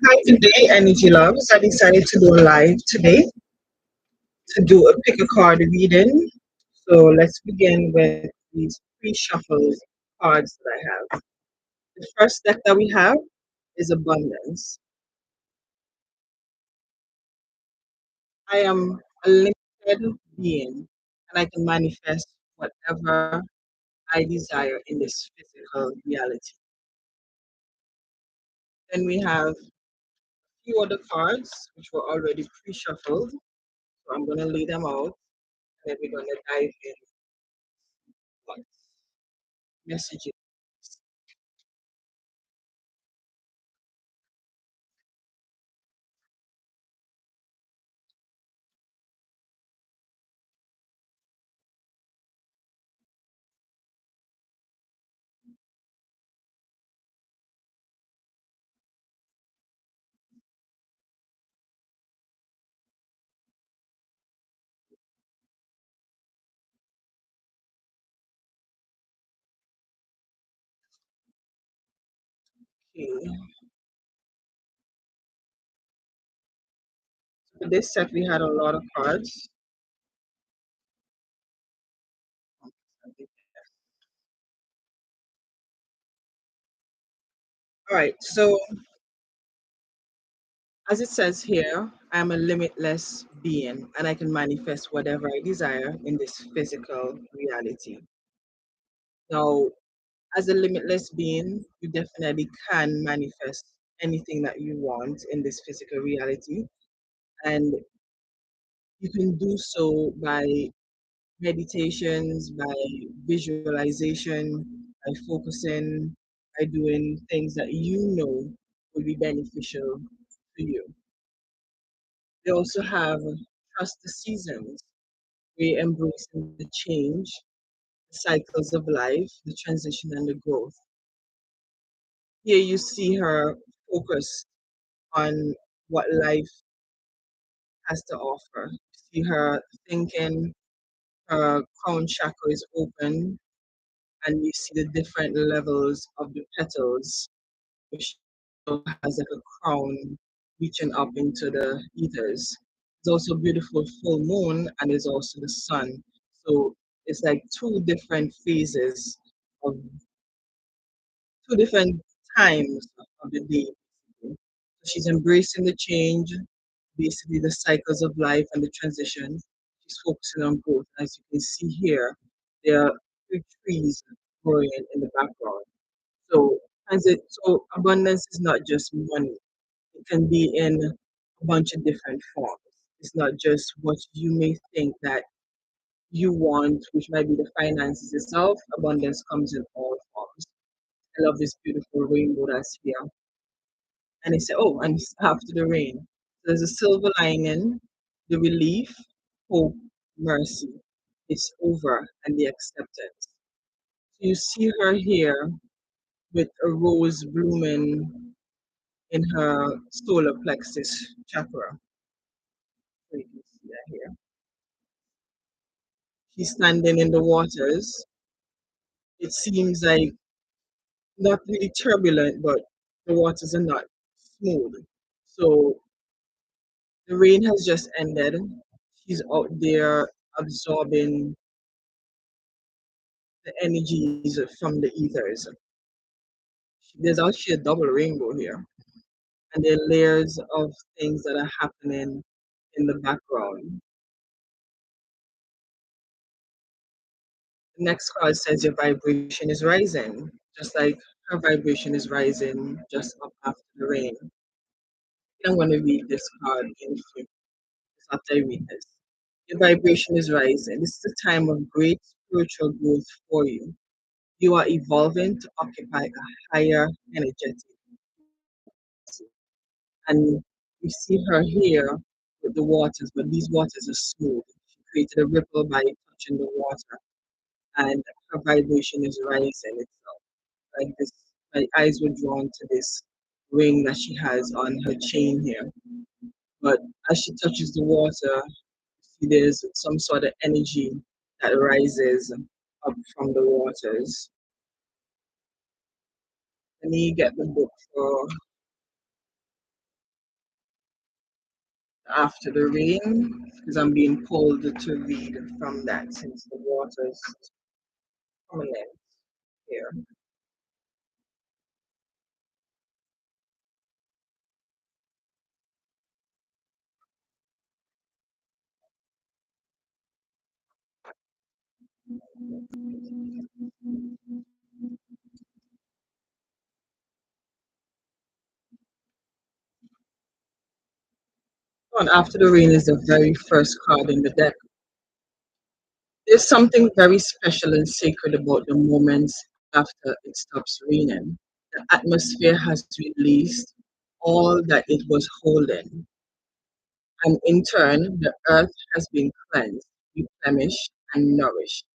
Hi, good day, Energy Loves. I decided to go live today to do a pick a card reading. So let's begin with these pre-shuffled cards that I have. The first deck that we have is Abundance. I am a limited being and I can manifest whatever I desire in this physical reality. Then we have a few other cards which were already pre-shuffled. So I'm going to lay them out and then we're going to dive in. What messages? Okay. For this set, we had a lot of cards. All right. So, as it says here, I am a limitless being and I can manifest whatever I desire in this physical reality. Now, as a limitless being, you definitely can manifest anything that you want in this physical reality. And you can do so by meditations, by visualization, by focusing, by doing things that you know will be beneficial to you. They also have trust the seasons. We embrace the change, the cycles of life, the transition and the growth. Here you see her focus on what life has to offer. You see her thinking, her crown chakra is open, and you see the different levels of the petals, which has like a crown reaching up into the ethers. There's also a beautiful full moon, and there's also the sun. So it's like two different phases of two different times of the day. So she's embracing the change, basically the cycles of life and the transition. She's focusing on growth. As you can see here, there are big trees growing in the background. So so abundance is not just money. It can be in a bunch of different forms. It's not just what you may think that you want, which might be the finances itself. Abundance comes in all forms. I love this beautiful rainbow that's here. And they say, oh, and it's after the rain. So there's a silver lining, the relief, hope, mercy. It's over and the acceptance. So you see her here with a rose blooming in her solar plexus chakra. So you can see that here. She's standing in the waters. It seems like not really turbulent, but the waters are not smooth. So the rain has just ended. She's out there absorbing the energies from the ethers. There's actually a double rainbow here, and there are layers of things that are happening in the background. The next card says your vibration is rising, just like her vibration is rising just up after the rain. I'm going to read this card in full after I read this. Your vibration is rising. This is a time of great spiritual growth for you. You are evolving to occupy a higher energetic. And we see her here with the waters, but these waters are smooth. She created a ripple by touching the water, and her vibration is rising itself. Like this, my eyes were drawn to this ring that she has on her chain here. But as she touches the water, see there's some sort of energy that rises up from the waters. Let me get the book for After the rain, because I'm being pulled to read from that since the water's coming in here. And after the rain is the very first card in the deck. There's something very special and sacred about the moments after it stops raining. The atmosphere has released all that it was holding, and in turn, the earth has been cleansed, replenished, and nourished.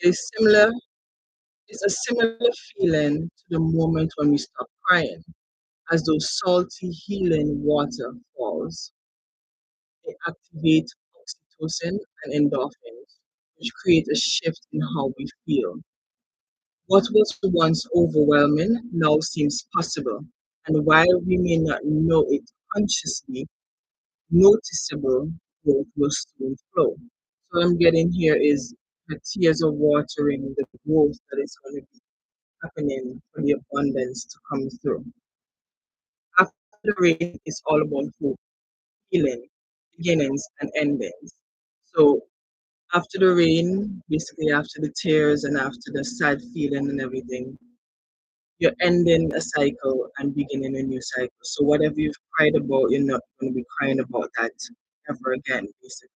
It is similar, it's a similar feeling to the moment when we stop crying, as those salty, healing waterfalls. They activate oxytocin and endorphins, which create a shift in how we feel. What was once overwhelming now seems possible, and while we may not know it consciously, noticeable growth will soon flow. So what I'm getting here is the tears of watering the growth that is going to be happening for the abundance to come through. After the rain, it's all about hope, healing, beginnings, and endings. So after the rain, basically after the tears and after the sad feeling and everything, you're ending a cycle and beginning a new cycle. So whatever you've cried about, you're not going to be crying about that ever again, basically.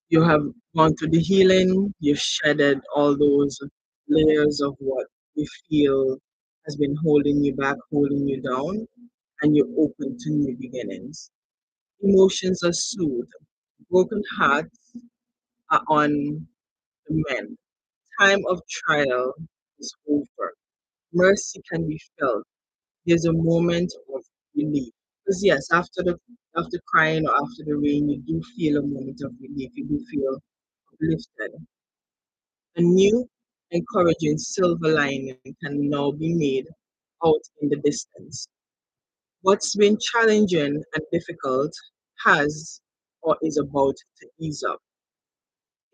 You have gone through the healing, you've shedded all those layers of what you feel has been holding you back, holding you down, and you're open to new beginnings. Emotions are soothed. Broken hearts are on the mend. Time of trial is over. Mercy can be felt. There's a moment of relief. Because yes, after crying or after the rain, you do feel a moment of relief. You do feel uplifted. A new, encouraging silver lining can now be made out in the distance. What's been challenging and difficult has or is about to ease up.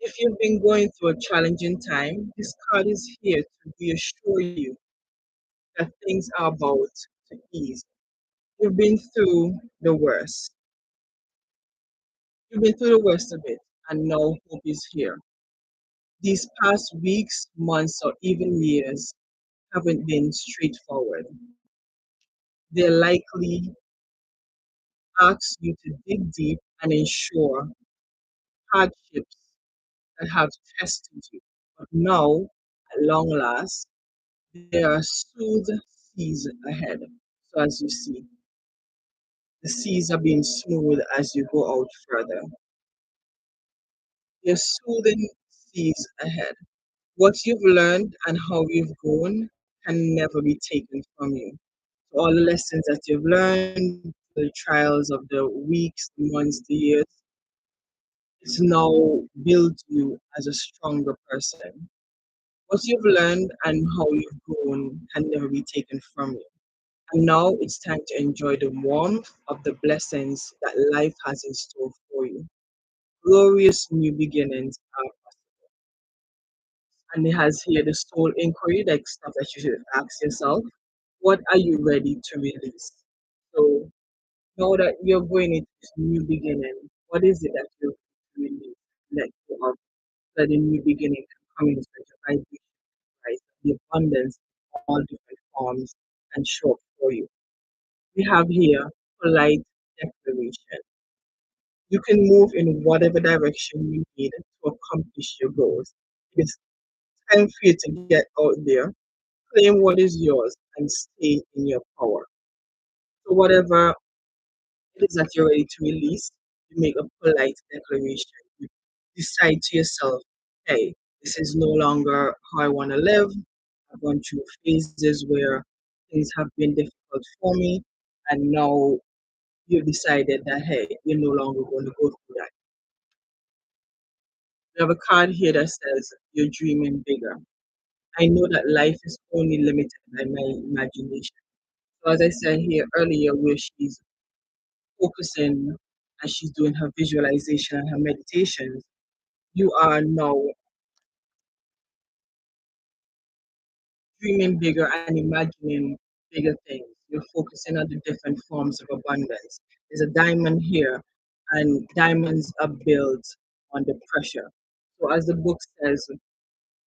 If you've been going through a challenging time, this card is here to reassure you that things are about to ease. You've been through the worst. You've been through the worst of it, and now hope is here. These past weeks, months, or even years haven't been straightforward. They likely ask you to dig deep and ensure hardships that have tested you. But now, at long last, there are smooth seas ahead. So as you see, the seas are being smooth as you go out further. There are soothing seas ahead. What you've learned and how you've grown can never be taken from you. So all the lessons that you've learned, the trials of the weeks, the months, the years, it's now built you as a stronger person. What you've learned and how you've grown can never be taken from you. And now it's time to enjoy the warmth of the blessings that life has in store for you. Glorious new beginnings are, and it has here the soul inquiry, like stuff that you should ask yourself. What are you ready to release? So now that you're going into this new beginning, what is it that you're ready to release? Let go of so that the new beginning can come in such a vibration, right? The abundance in all different forms and show up for you. We have here polite declaration. You can move in whatever direction you need to accomplish your goals. It's time for you to get out there, claim what is yours, and stay in your power. So, whatever it is that you're ready to release, you make a polite declaration. You decide to yourself, hey, this is no longer how I want to live. I've gone through phases where things have been difficult for me, and now you've decided that, hey, you're no longer going to go through that. We have a card here that says, you're dreaming bigger. I know that life is only limited by my imagination. So as I said here earlier, where she's focusing and she's doing her visualization and her meditations, you are now dreaming bigger and imagining bigger things. You're focusing on the different forms of abundance. There's a diamond here, and diamonds are built under pressure. So, as the book says,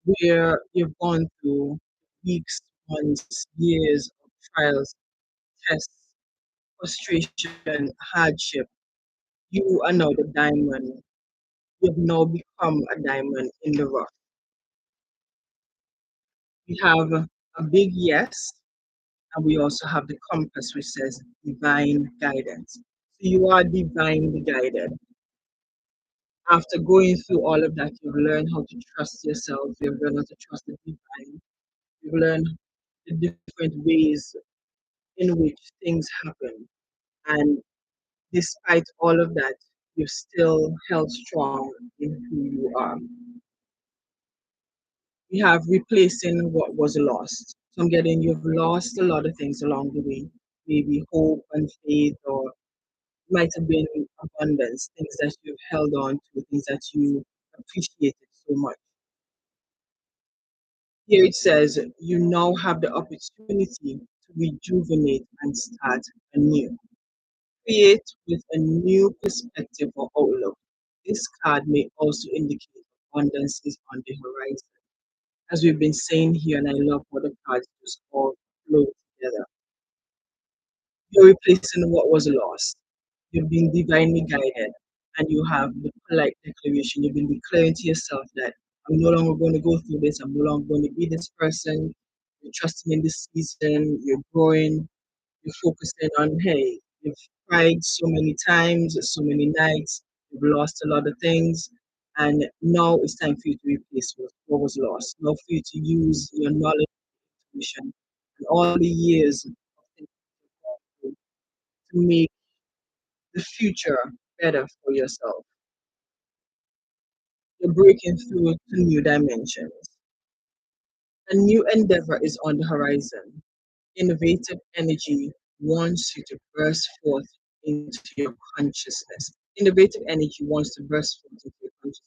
where you've gone through weeks, months, years of trials, tests, frustration, hardship, you are now the diamond. You've now become a diamond in the rough. We have a big yes, and we also have the compass, which says divine guidance. So you are divinely guided. After going through all of that, you've learned how to trust yourself, you've learned how to trust the divine, you've learned the different ways in which things happen. And despite all of that, you've still held strong in who you are. We have replacing what was lost. So I'm getting you've lost a lot of things along the way, maybe hope and faith, or might have been abundance, things that you've held on to, things that you appreciated so much. Here it says you now have the opportunity to rejuvenate and start anew. Create with a new perspective or outlook. This card may also indicate abundance is on the horizon. As we've been saying here, and I love what the cards just all flow together. You're replacing what was lost. You've been divinely guided, and you have the polite declaration. You've been declaring to yourself that I'm no longer going to go through this. I'm no longer going to be this person. You're trusting in this season. You're growing. You're focusing on, hey, you've cried so many times, so many nights. You've lost a lot of things. And now it's time for you to replace what was lost. Now for you to use your knowledge, intuition, and all the years of things you've gone through to make the future better for yourself. You're breaking through to new dimensions. A new endeavor is on the horizon. Innovative energy wants you to burst forth into your consciousness. Innovative energy wants to burst forth into your consciousness.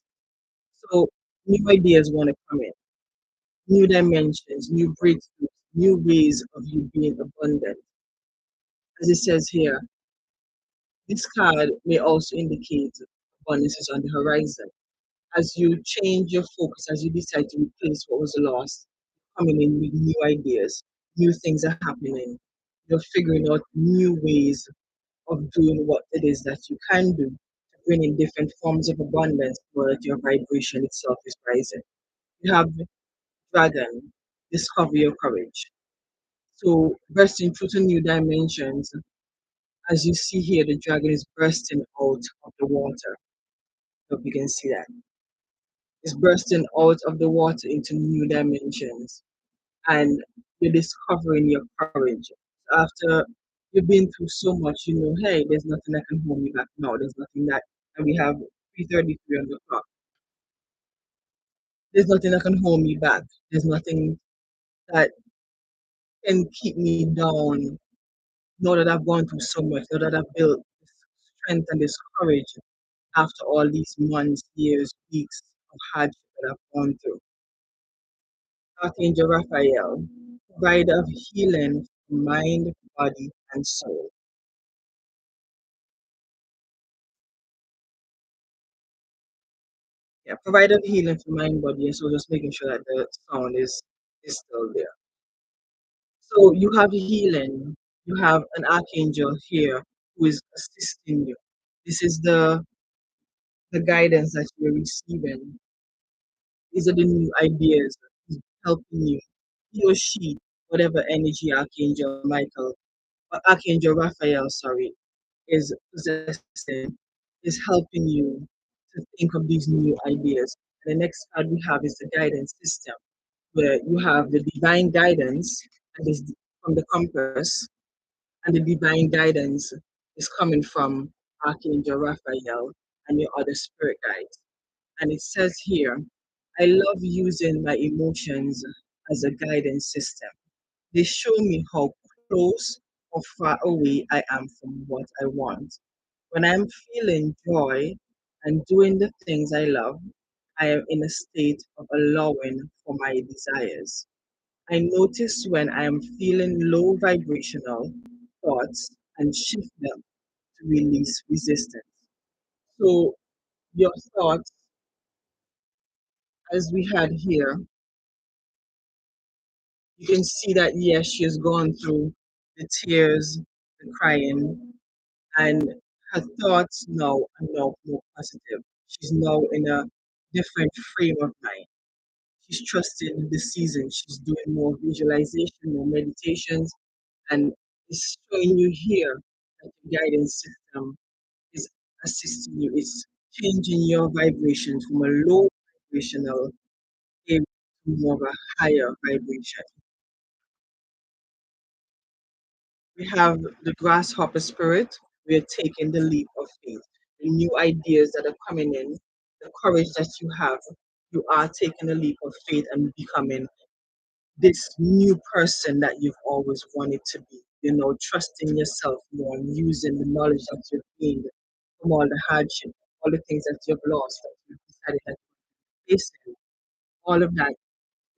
So new ideas want to come in, new dimensions, new breakthroughs, new ways of you being abundant. As it says here, this card may also indicate abundance is on the horizon. As you change your focus, as you decide to replace what was lost, coming in with new ideas, new things are happening. You're figuring out new ways of doing what it is that you can do to bring in different forms of abundance so that your vibration itself is rising. You have dragon, discover your courage. So bursting through to new dimensions, as you see here, the dragon is bursting out of the water. Hope you can see that. It's bursting out of the water into new dimensions, and you're discovering your courage. After you've been through so much, you know, hey, there's nothing that can hold me back now. There's nothing that, and we have 3:33 on the clock. There's nothing that can hold me back. There's nothing that can keep me down. Now that I've gone through so much, now that I've built this strength and this courage after all these months, years, weeks of hardship that I've gone through. Archangel Raphael, provider of healing for mind, body, and soul. Yeah, provider of healing for mind, body, and soul. Just making sure that the sound is still there. So you have healing. You have an archangel here who is assisting you. This is the guidance that you're receiving. These are the new ideas. He's helping you. He or she, whatever energy Archangel Michael, Archangel Raphael, sorry, is possessing, is helping you to think of these new ideas. And the next card we have is the guidance system, where you have the divine guidance and is from the compass, and the divine guidance is coming from Archangel Raphael and your other spirit guides. And it says here, I love using my emotions as a guidance system. They show me how close or far away I am from what I want. When I'm feeling joy and doing the things I love, I am in a state of allowing for my desires. I notice when I am feeling low vibrational thoughts and shift them to release resistance. So, your thoughts, as we had here, you can see that yes, she has gone through the tears, the crying, and her thoughts now are now more positive. She's now in a different frame of mind. She's trusting the season. She's doing more visualization, more meditations, and it's showing you here that the guidance system is assisting you. It's changing your vibration from a low vibrational area to more of a higher vibration. We have the grasshopper spirit. We are taking the leap of faith. The new ideas that are coming in, the courage that you have, you are taking a leap of faith and becoming this new person that you've always wanted to be. You know, trusting yourself more and using the knowledge that you've gained from all the hardship, all the things that you've lost, that you've decided that you're facing. All of that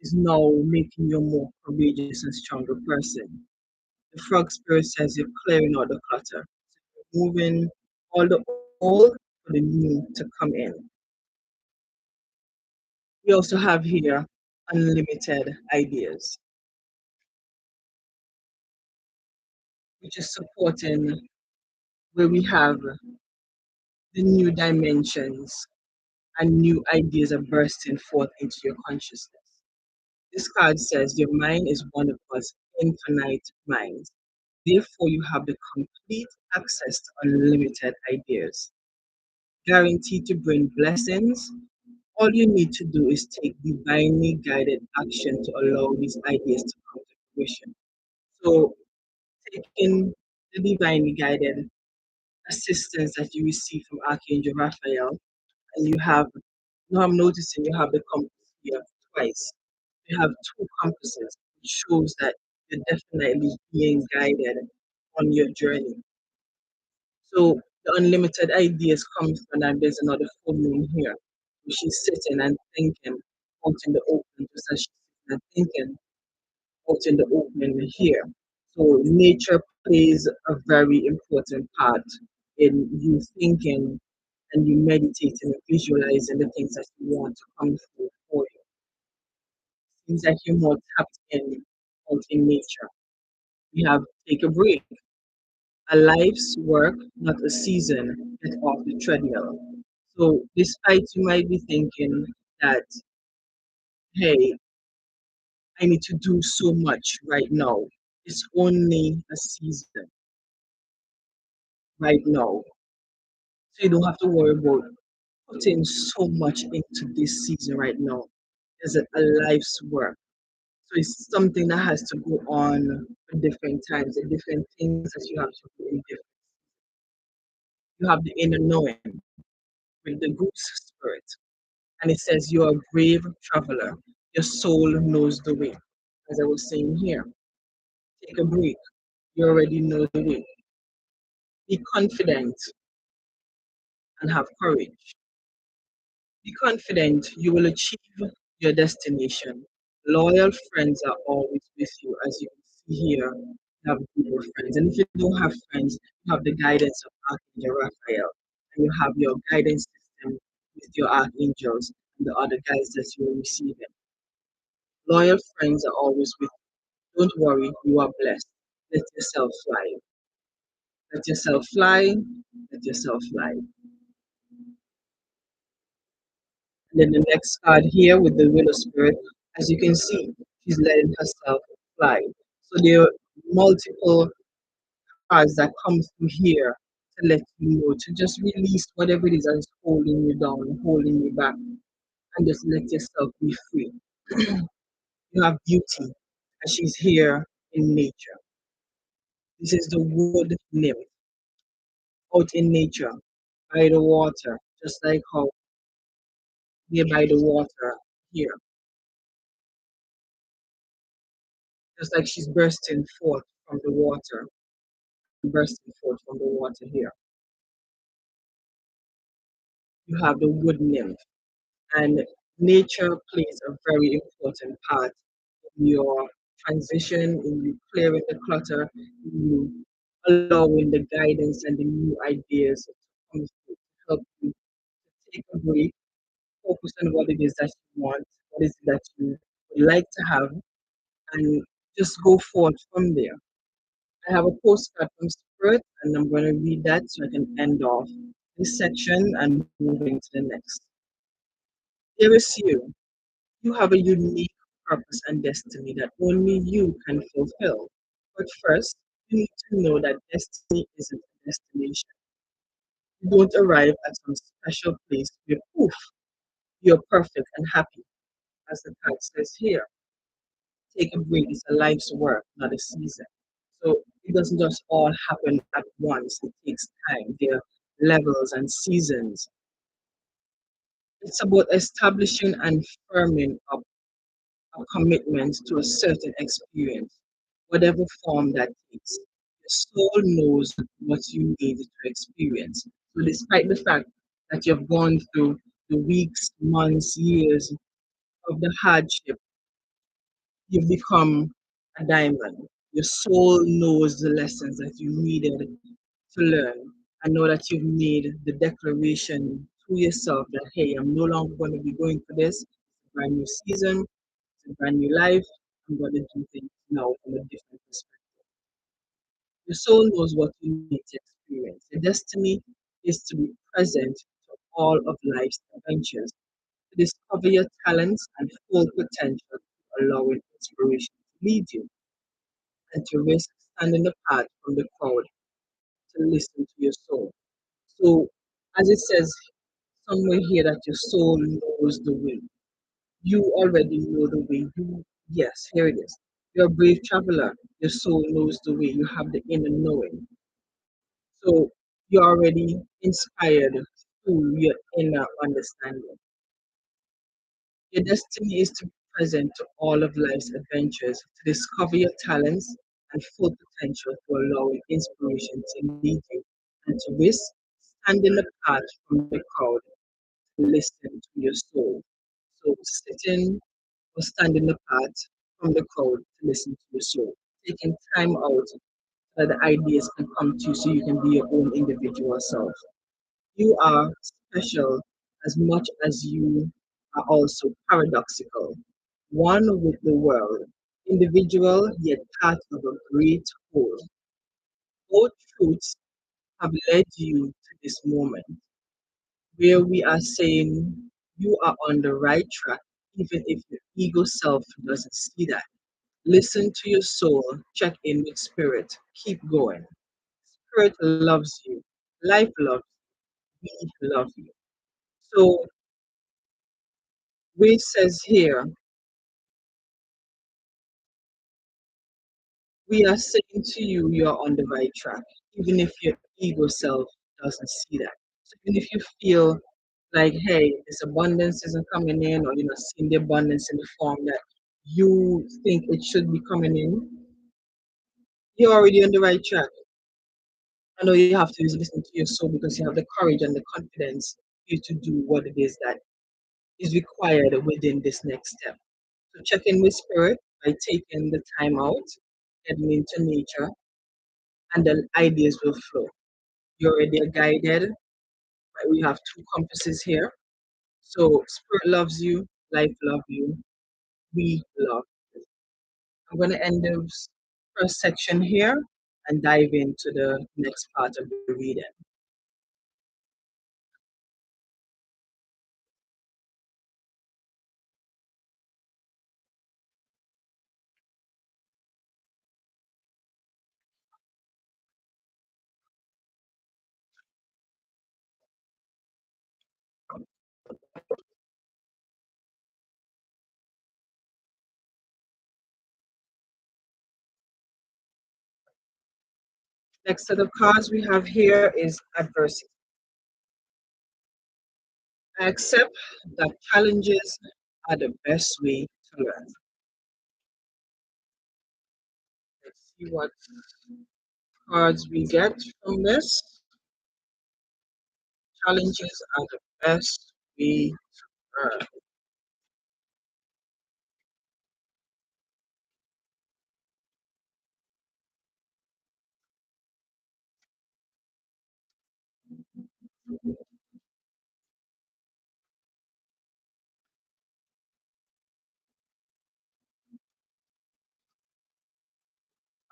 is now making you a more courageous and stronger person. The frog spirit says you're clearing out the clutter, moving all the old for the new to come in. We also have here unlimited ideas, which is supporting where we have the new dimensions and new ideas are bursting forth into your consciousness. This card says your mind is one of God's infinite minds. Therefore, you have the complete access to unlimited ideas, guaranteed to bring blessings. All you need to do is take divinely guided action to allow these ideas to come to fruition. So, taking the divinely guided assistance that you receive from Archangel Raphael, and you have, now I'm noticing you have the compass here twice. You have two compasses, which shows that you're definitely being guided on your journey. So the unlimited ideas comes when there's another full moon here. She's sitting and thinking out in the open, just as she's sitting and thinking out in the open here. So nature plays a very important part in you thinking and you meditating and visualizing the things that you want to come through for you. Seems like you're more tapped in out in nature. We have take a break. A life's work, not a season, get off the treadmill. So despite you might be thinking that, hey, I need to do so much right now, it's only a season right now. So you don't have to worry about putting so much into this season right now. There's a life's work. So it's something that has to go on for different times and different things that you have to do in different. You have the inner knowing with the goose spirit. And it says you're a brave traveler. Your soul knows the way. As I was saying here, take a break. You already know the way. Be confident and have courage. Be confident you will achieve your destination. Loyal friends are always with you, as you can see here. You have a group of friends. And if you don't have friends, you have the guidance of Archangel Raphael. And you have your guidance system with your archangels and the other guides that you are receiving. Loyal friends are always with you. Don't worry, you are blessed. Let yourself fly. Let yourself fly. Let yourself fly. And then the next card here with the willow spirit, as you can see, she's letting herself fly. So there are multiple cards that come through here to let you know to just release whatever it is that's holding you down, holding you back, and just let yourself be free. You have beauty, and she's here in nature. This is the wood nymph out in nature, by the water, just like how we're by the water here, just like she's bursting forth from the water, bursting forth from the water here. you have the wood nymph. And nature plays a very important part in your transition, in you clearing the clutter, in you allowing the guidance and the new ideas to come through to help you take a break, focus on what it is that you want, what is it that you would like to have, and just go forward from there. I have a postcard from Spirit, and I'm going to read that so I can end off this section and move into the next. Here is you. You have a unique purpose and destiny that only you can fulfill. But first, you need to know that destiny isn't a destination. You don't arrive at some special place where poof, you're perfect and happy, as the card says here. Take a break is a life's work, not a season. So it doesn't just all happen at once. It takes time. There are levels and seasons. It's about establishing and firming up a commitment to a certain experience, whatever form that takes. Your soul knows what you need to experience. So, despite the fact that you've gone through the weeks, months, years of the hardship, you've become a diamond. Your soul knows the lessons that you needed to learn. I know that you've made the declaration to yourself that, hey, I'm no longer going to be going for this. It's a brand new season, it's a brand new life. I'm going to do things now from a different perspective. Your soul knows what you need to experience. Your destiny is to be present to all of life's adventures, to discover your talents and full potential, allowing inspiration to lead you, and to risk standing apart from the crowd to listen to your soul. So, as it says somewhere here that your soul knows the way. You already know the way. Yes, here it is. You're a brave traveler. Your soul knows the way. You have the inner knowing. So, you're already inspired through your inner understanding. Your destiny is to be present to all of life's adventures, to discover your talents and full potential, to allow inspiration to lead you, and to risk standing apart from the crowd to listen to your soul. So sitting or standing apart from the crowd to listen to your soul. Taking time out so that the ideas can come to you so you can be your own individual self. You are special as much as you are also paradoxical. One with the world, individual yet part of a great whole. Both truths have led you to this moment where we are saying you are on the right track, even if your ego self doesn't see that. Listen to your soul, check in with spirit, keep going. Spirit loves you, life loves you, we love you. So, Wade says here, we are saying to you, you're on the right track, even if your ego self doesn't see that. So, even if you feel like, hey, this abundance isn't coming in, or you're not seeing the abundance in the form that you think it should be coming in, you're already on the right track. I know you have to listen to your soul because you have the courage and the confidence for you to do what it is that is required within this next step. So check in with spirit by taking the time out, getting into nature, and the ideas will flow. You already are guided. Right? We have two compasses here. So spirit loves you, life loves you, we love you. I'm going to end this first section here and dive into the next part of the reading. Next set of cards we have here is adversity. I accept that challenges are the best way to learn. Let's see what cards we get from this. Challenges are the best way to earn.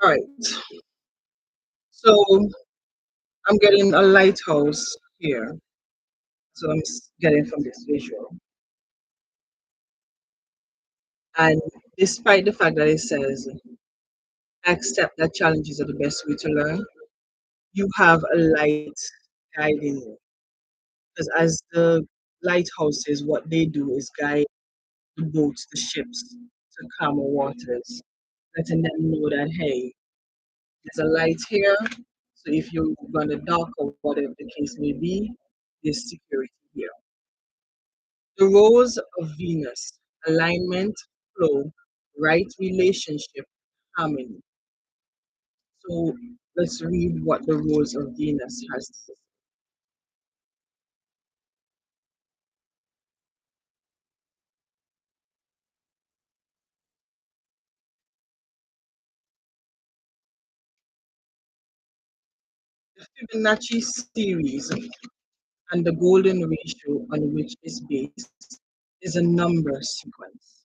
All right, so I'm getting a lighthouse here. So getting from this visual. And despite the fact that it says accept that challenges are the best way to learn, you have a light guiding you. Because as the lighthouses, what they do is guide the boats, the ships to calmer waters, letting them know that hey, there's a light here. So if you're gonna dock or whatever the case may be, there's security here. The roles of Venus, alignment, flow, right relationship, harmony. So let's read what the roles of Venus has to say. The Fibonacci series and the golden ratio on which it's based is a number sequence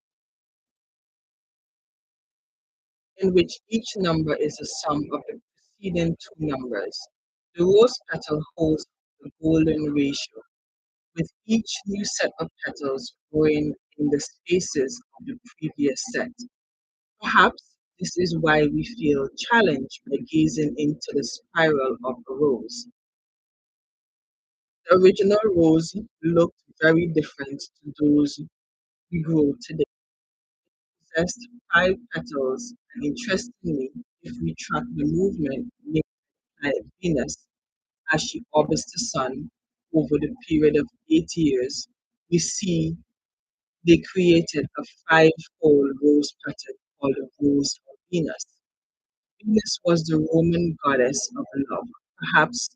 in which each number is a sum of the preceding two numbers. The rose petal holds the golden ratio, with each new set of petals growing in the spaces of the previous set. Perhaps this is why we feel challenged by gazing into the spiral of a rose. The original rose looked very different to those we grow today. It possessed five petals, and interestingly, if we track the movement made by Venus as she orbits the Sun over the period of 8 years, we see they created a five-fold rose pattern called the Rose of Venus. Venus was the Roman goddess of love. Perhaps,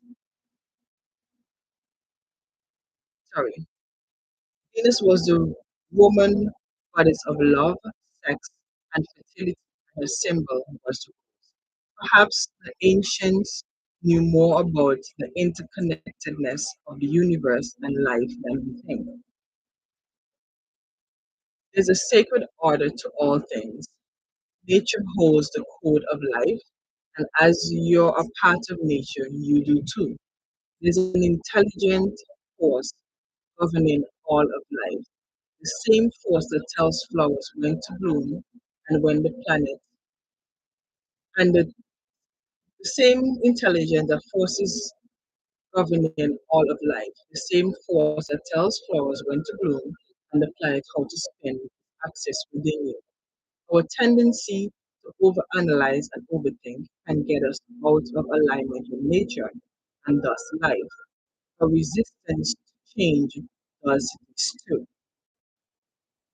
sorry, Venus was the Roman goddess of love, sex, and fertility, and her symbol was the rose. Perhaps the ancients knew more about the interconnectedness of the universe and life than we think. There's a sacred order to all things. Nature holds the code of life, and as you're a part of nature, you do too. There's an intelligent force governing all of life. The same force that tells flowers when to bloom and when the planet, and the same intelligence that forces governing all of life, the same force that tells flowers when to bloom and the planet how to spin access within you. Our tendency to overanalyze and overthink can get us out of alignment with nature and thus life. A resistance to change does this too.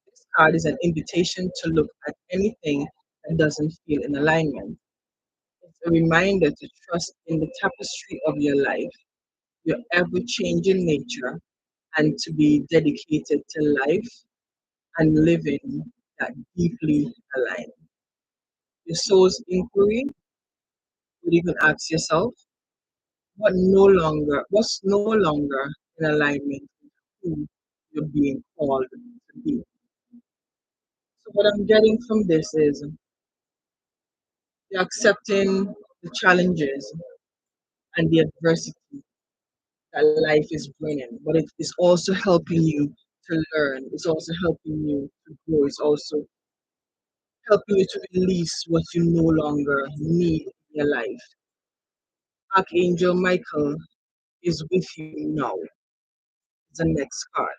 This card is an invitation to look at anything that doesn't feel in alignment. It's a reminder to trust in the tapestry of your life, your ever changing nature, and to be dedicated to life and living that deeply aligned. Your soul's inquiry would even ask yourself what's no longer in alignment with who you're being called to be. So what I'm getting from this is you're accepting the challenges and the adversity that life is bringing, but it is also helping you to learn. It's also helping you to grow. It's also helping you to release what you no longer need in your life. Archangel Michael is with you now. It's the next card.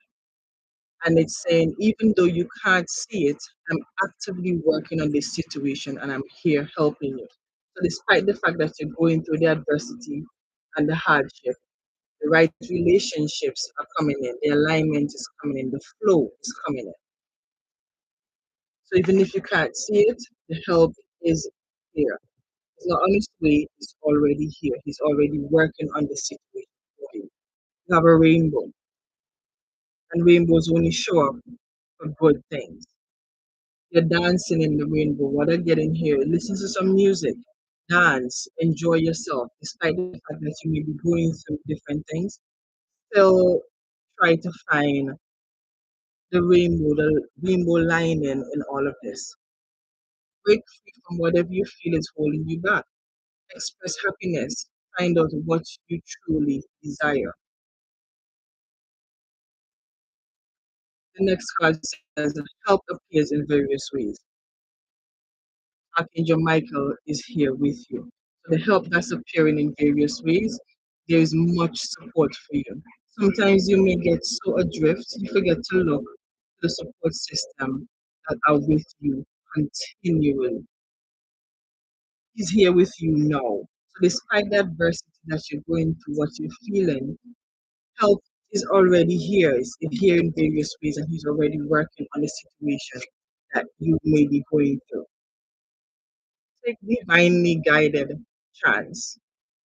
And it's saying, even though you can't see it, I'm actively working on this situation and I'm here helping you. So, despite the fact that you're going through the adversity and the hardship, the right relationships are coming in, the alignment is coming in, the flow is coming in. So, even if you can't see it, the help is here. It's not on its way, it's already here. He's already working on the situation for you. You have a rainbow. and rainbows only show up for good things. You're dancing in the rainbow. What are getting here? Listen to some music, dance, enjoy yourself, despite the fact that you may be going through different things. Still try to find the rainbow lining in all of this. Break free from whatever you feel is holding you back. Express happiness. Find out what you truly desire. The next card says help appears in various ways. Archangel Michael is here with you. So the help that's appearing in various ways, there is much support for you. Sometimes you may get so adrift, you forget to look to the support system that are with you continually. He's here with you now. So despite the adversity that you're going through, what you're feeling, help is already here. It's here in various ways, and he's already working on the situation that you may be going through. Take divinely guided chance.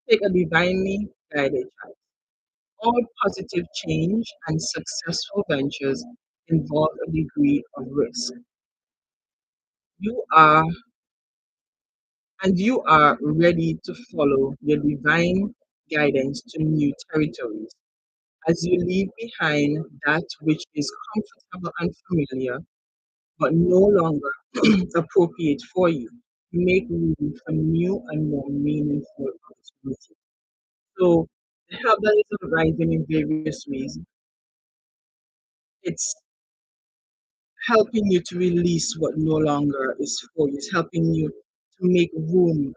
Take a divinely guided chance. All positive change and successful ventures involve a degree of risk. You are you are ready to follow your divine guidance to new territories. As you leave behind that which is comfortable and familiar, but no longer appropriate for you, you make room for new and more meaningful opportunities. So the help that is arising in various ways, it's helping you to release what no longer is for you. It's helping you to make room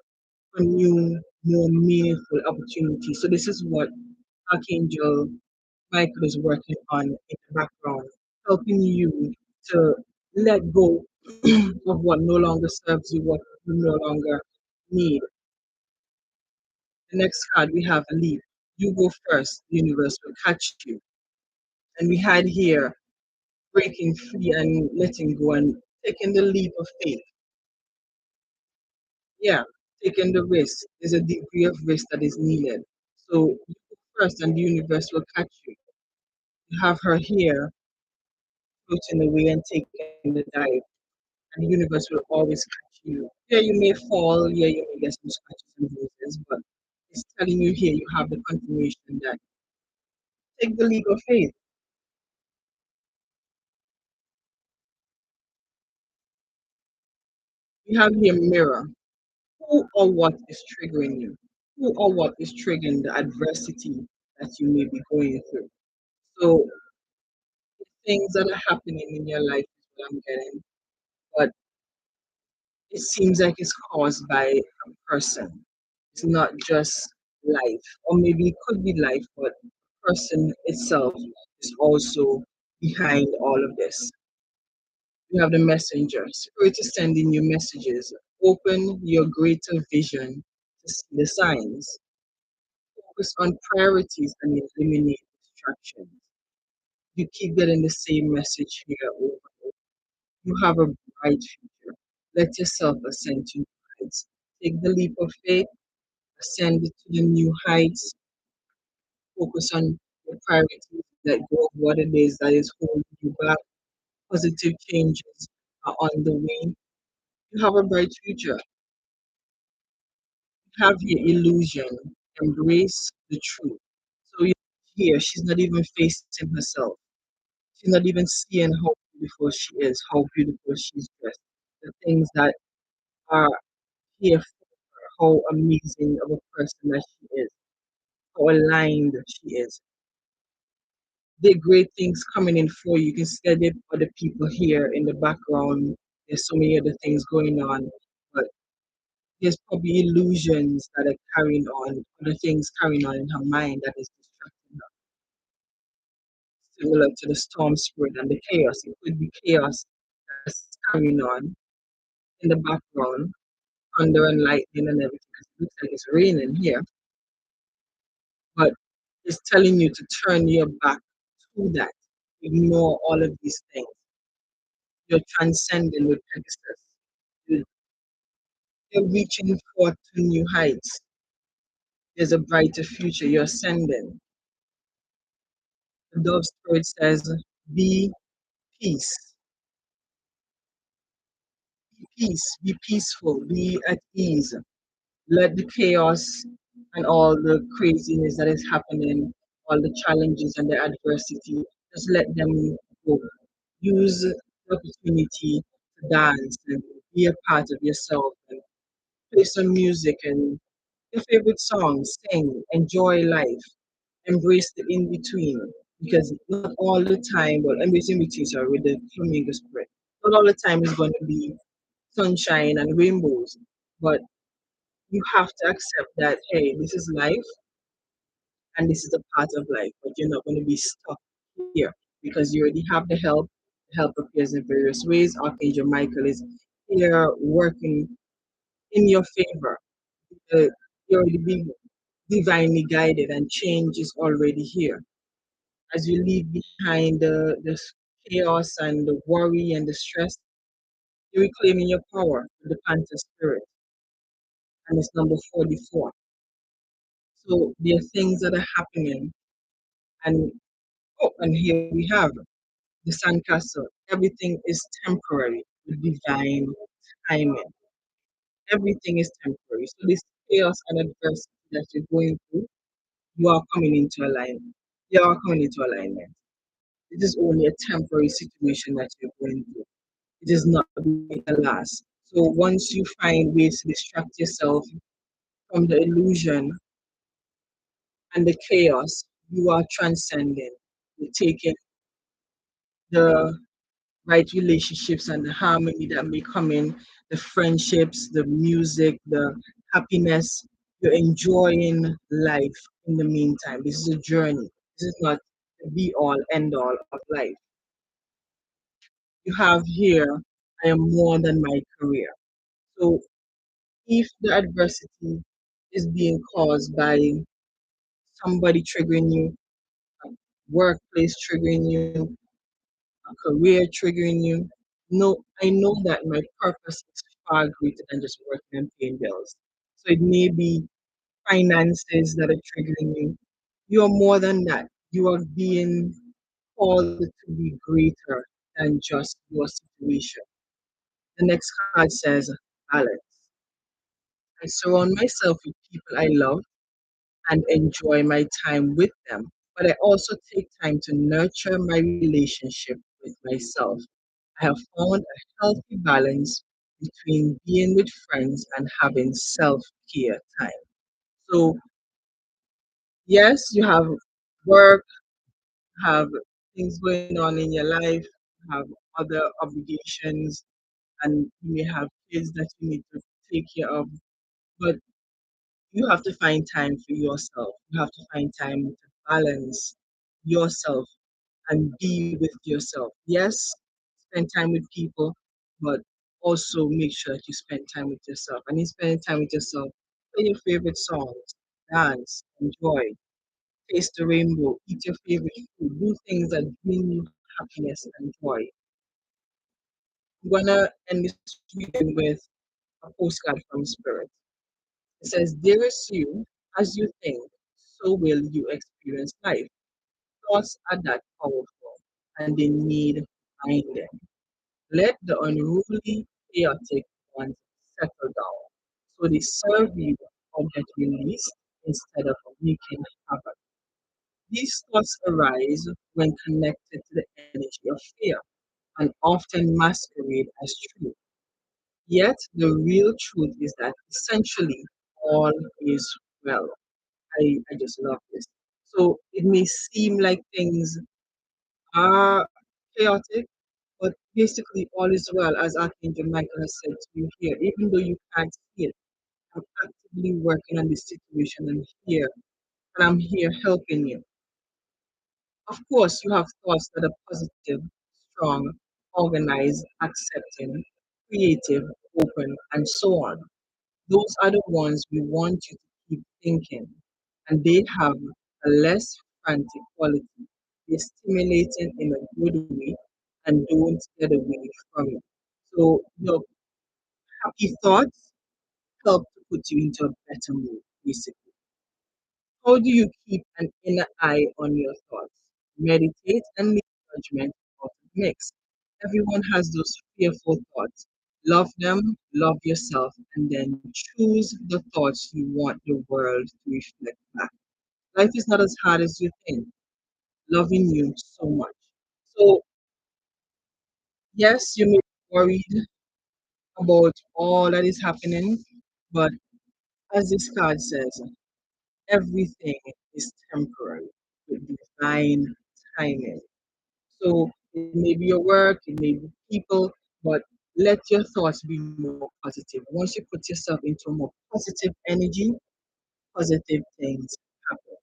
for new, more meaningful opportunities. So this is what Archangel Michael is working on in the background, helping you to let go of what no longer serves you, what you no longer need. The next card we have leap. You go first, the universe will catch you. And we had here breaking free and letting go and taking the leap of faith. Yeah, taking the risk. There's a degree of risk that is needed. So you go first and the universe will catch you. You have her here floating away and taking the dive. And the universe will always catch you. Yeah, you may fall, yeah, you may get some scratches and bruises, but it's telling you here you have the confirmation that take the leap of faith. You have here mirror. Who or what is triggering you? Who or what is triggering the adversity that you may be going through? So things that are happening in your life is what I'm getting, but it seems like it's caused by a person. It's not just life, or maybe it could be life, but the person itself is also behind all of this. You have the messenger. Spirit is sending you messages. Open your greater vision to see the signs. Focus on priorities and eliminate distractions. You keep getting the same message here over and over. You have a bright future. Let yourself ascend to new heights. Take the leap of faith, ascend to the new heights, focus on your priorities, let go of what it is that is holding you back. Positive changes are on the way. You have a bright future. You have your illusion. Embrace the truth. So you here, she's not even facing herself. She's not even seeing how beautiful she is, how beautiful she's dressed. The things that are here for her, how amazing of a person that she is, how aligned she is. There are great things coming in for you. You can see that there are other people here in the background. There's so many other things going on, but there's probably illusions that are carrying on, other things carrying on in her mind that is distracting her, similar to the storm spirit and the chaos. It could be chaos that's carrying on in the background, thunder and lightning and everything. 'Cause it looks like it's raining here, but it's telling you to turn your back to that. Ignore all of these things. You're transcending with Pegasus. You- You're reaching forth to new heights. There's a brighter future. You're ascending. The dove spirit says, Be peace, be peaceful, be at ease. Let the chaos and all the craziness that is happening, all the challenges and the adversity, just let them go. Use the opportunity to dance and be a part of yourself and play some music and your favorite songs, sing, enjoy life, embrace the in between. Because not all the time, well, embrace in between, sorry, with the flamingo spirit. Not all the time is going to be sunshine and rainbows, but you have to accept that, hey, this is life and this is a part of life, but you're not going to be stuck here because you already have the help. The help appears in various ways. Archangel Michael is here working in your favor. You're already being divinely guided, and change is already here. As you leave behind the chaos and the worry and the stress, you're reclaiming your power with the Panther spirit, and it's number 44. So there are things that are happening, and oh, and here we have the sandcastle. Everything is temporary with divine timing. Everything is temporary. So this chaos and adversity that you're going through, you are coming into alignment. You are coming into alignment. It is only a temporary situation that you're going through. It is not going to last. So once you find ways to distract yourself from the illusion and the chaos, you are transcending. You're taking the right relationships and the harmony that may come in, the friendships, the music, the happiness. You're enjoying life in the meantime. This is a journey. This is not the be all end all of life. You have here, I am more than my career. So if the adversity is being caused by somebody triggering you, a workplace triggering you, a career triggering you, no, I know that my purpose is far greater than just working and paying bills. So it may be finances that are triggering you. You are more than that. You are being called to be greater than just your situation. The next card says balance. I surround myself with people I love and enjoy my time with them, but I also take time to nurture my relationship with myself. I have found a healthy balance between being with friends and having self care time. So, yes, you have work, have things going on in your life, have other obligations, and you may have kids that you need to take care of, but you have to find time for yourself. You have to find time to balance yourself and be with yourself. Yes, spend time with people, but also make sure that you spend time with yourself. And in spending time with yourself, play your favorite songs, dance, enjoy, taste the rainbow, eat your favorite food, do things that bring you happiness and joy. I'm gonna end this reading with a postcard from Spirit. It says, Dearest you, as you think, so will you experience life. Thoughts are that powerful, and they need minding. Let the unruly, chaotic ones settle down so they serve you or get released instead of wreaking havoc. These thoughts arise when connected to the energy of fear and often masquerade as truth. Yet the real truth is that essentially all is well. I just love this. So it may seem like things are chaotic, but basically all is well, as Archangel Michael has said to you here. Even though you can't see it, I'm actively working on this situation and here, and I'm here helping you. Of course, you have thoughts that are positive, strong, organized, accepting, creative, open, and so on. Those are the ones we want you to keep thinking, and they have a less frantic quality. They're stimulating in a good way and don't get away from it. So your happy thoughts help to put you into a better mood, basically. How do you keep an inner eye on your thoughts? Meditate and meditate judgment out of the mix. Everyone has those fearful thoughts. Love them, love yourself, and then choose the thoughts you want the world to reflect back. Life is not as hard as you think, loving you so much. So, yes, you may be worried about all that is happening, but as this card says, everything is temporary with divine timing. So it may be your work, it may be people, but let your thoughts be more positive. Once you put yourself into a more positive energy, positive things happen.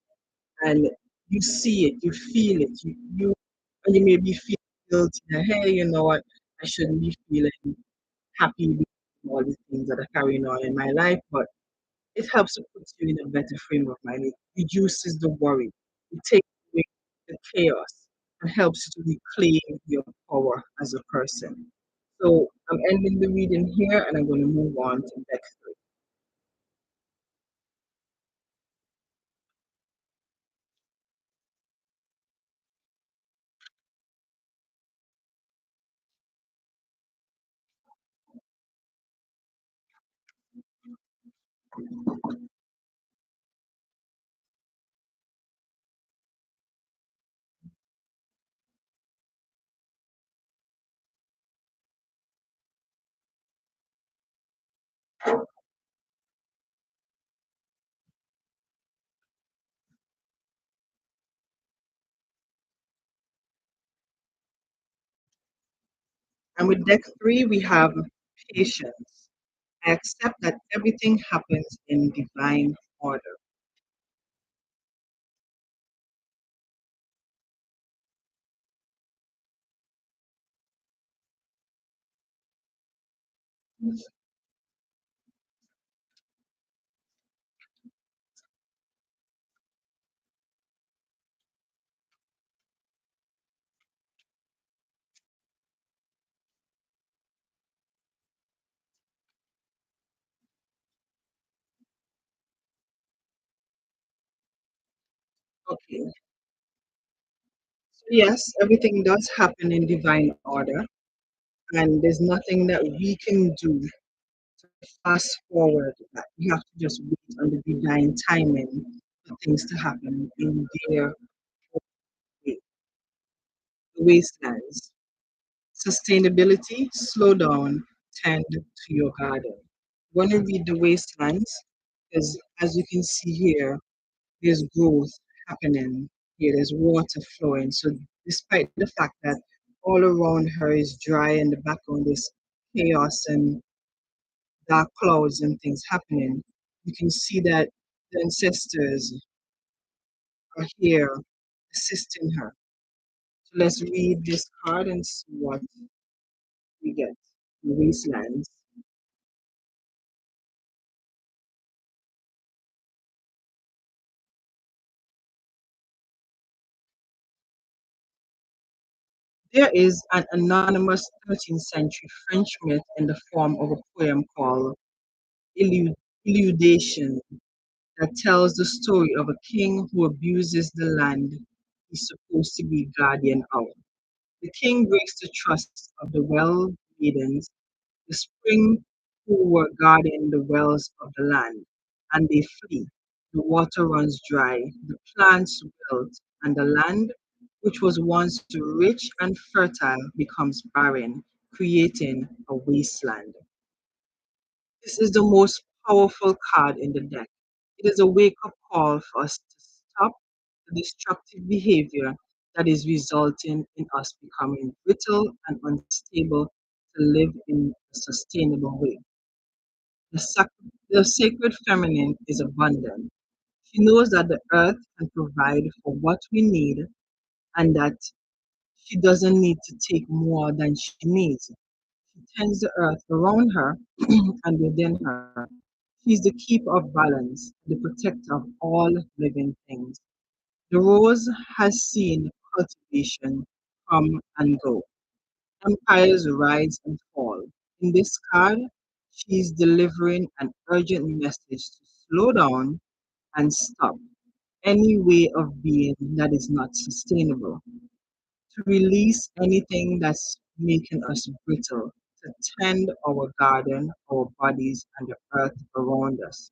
And you see it, you feel it, and you may be feeling guilty that, hey, you know what, I shouldn't be feeling happy with all the things that are carrying on in my life, but it helps to put you in a better frame of mind. It reduces the worry. It takes away the chaos and helps you to reclaim your power as a person. So I'm ending the reading here and I'm going to move on to next week. And with deck three, we have patience. I accept that everything happens in divine order. Okay. So yes, everything does happen in divine order, and there's nothing that we can do fast forward that. We have to just wait on the divine timing for things to happen in their way. The wastelands. Sustainability, slow down, tend to your garden. When you read the wastelands, because as you can see here, there's growth happening here, there's water flowing. So despite the fact that all around her is dry and the background is chaos and dark clouds and things happening, you can see that the ancestors are here assisting her. So let's read this card and see what we get. The wastelands. There is an anonymous 13th century French myth in the form of a poem called Illudation that tells the story of a king who abuses the land he's supposed to be guardian of. The king breaks the trust of the well maidens, the spring who were guarding the wells of the land, and they flee. The water runs dry, the plants wilt, and the land, which was once rich and fertile, becomes barren, creating a wasteland. This is the most powerful card in the deck. It is a wake up call for us to stop the destructive behavior that is resulting in us becoming brittle and unstable to live in a sustainable way. The sacred feminine is abundant. She knows that the earth can provide for what we need and that she doesn't need to take more than she needs. She tends the earth around her and within her. She's the keeper of balance, the protector of all living things. The rose has seen cultivation come and go. Empires rise and fall. In this card, she's delivering an urgent message to slow down and stop any way of being that is not sustainable, to release anything that's making us brittle, to tend our garden, our bodies, and the earth around us.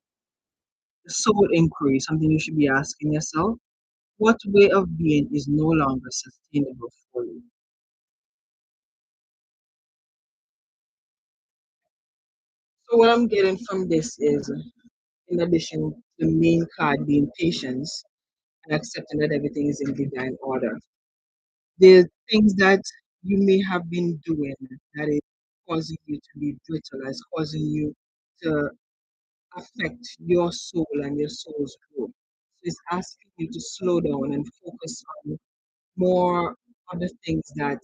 The soul inquiry, something you should be asking yourself: what way of being is no longer sustainable for you? So, what I'm getting from this is, in addition to the main card being patience and accepting that everything is in divine order, the things that you may have been doing that is causing you to be brittle, is causing you to affect your soul and your soul's growth. So it's asking you to slow down and focus on more other things that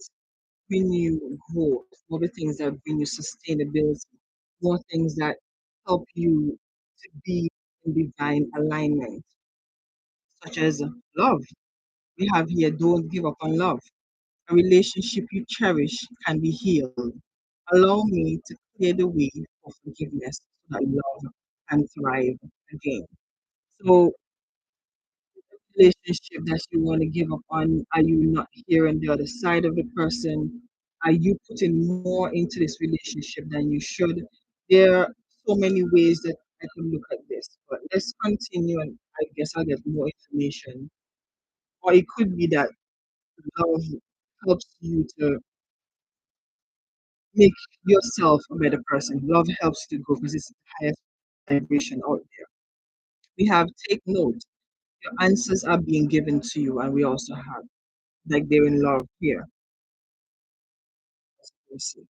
bring you growth, more the things that bring you sustainability, more things that help you to be in divine alignment, such as love. We have here, don't give up on love. A relationship you cherish can be healed. Allow me to clear the way for forgiveness so that love can thrive again. So, relationship that you want to give up on, are you not hearing the other side of the person? Are you putting more into this relationship than you should? There are so many ways that I could look at this, but let's continue, and I guess I'll get more information. Or it could be that love helps you to make yourself a better person. Love helps you to grow because it's the highest vibration out there. We have take note. Your answers are being given to you, and we also have like they're in love here. Let's see.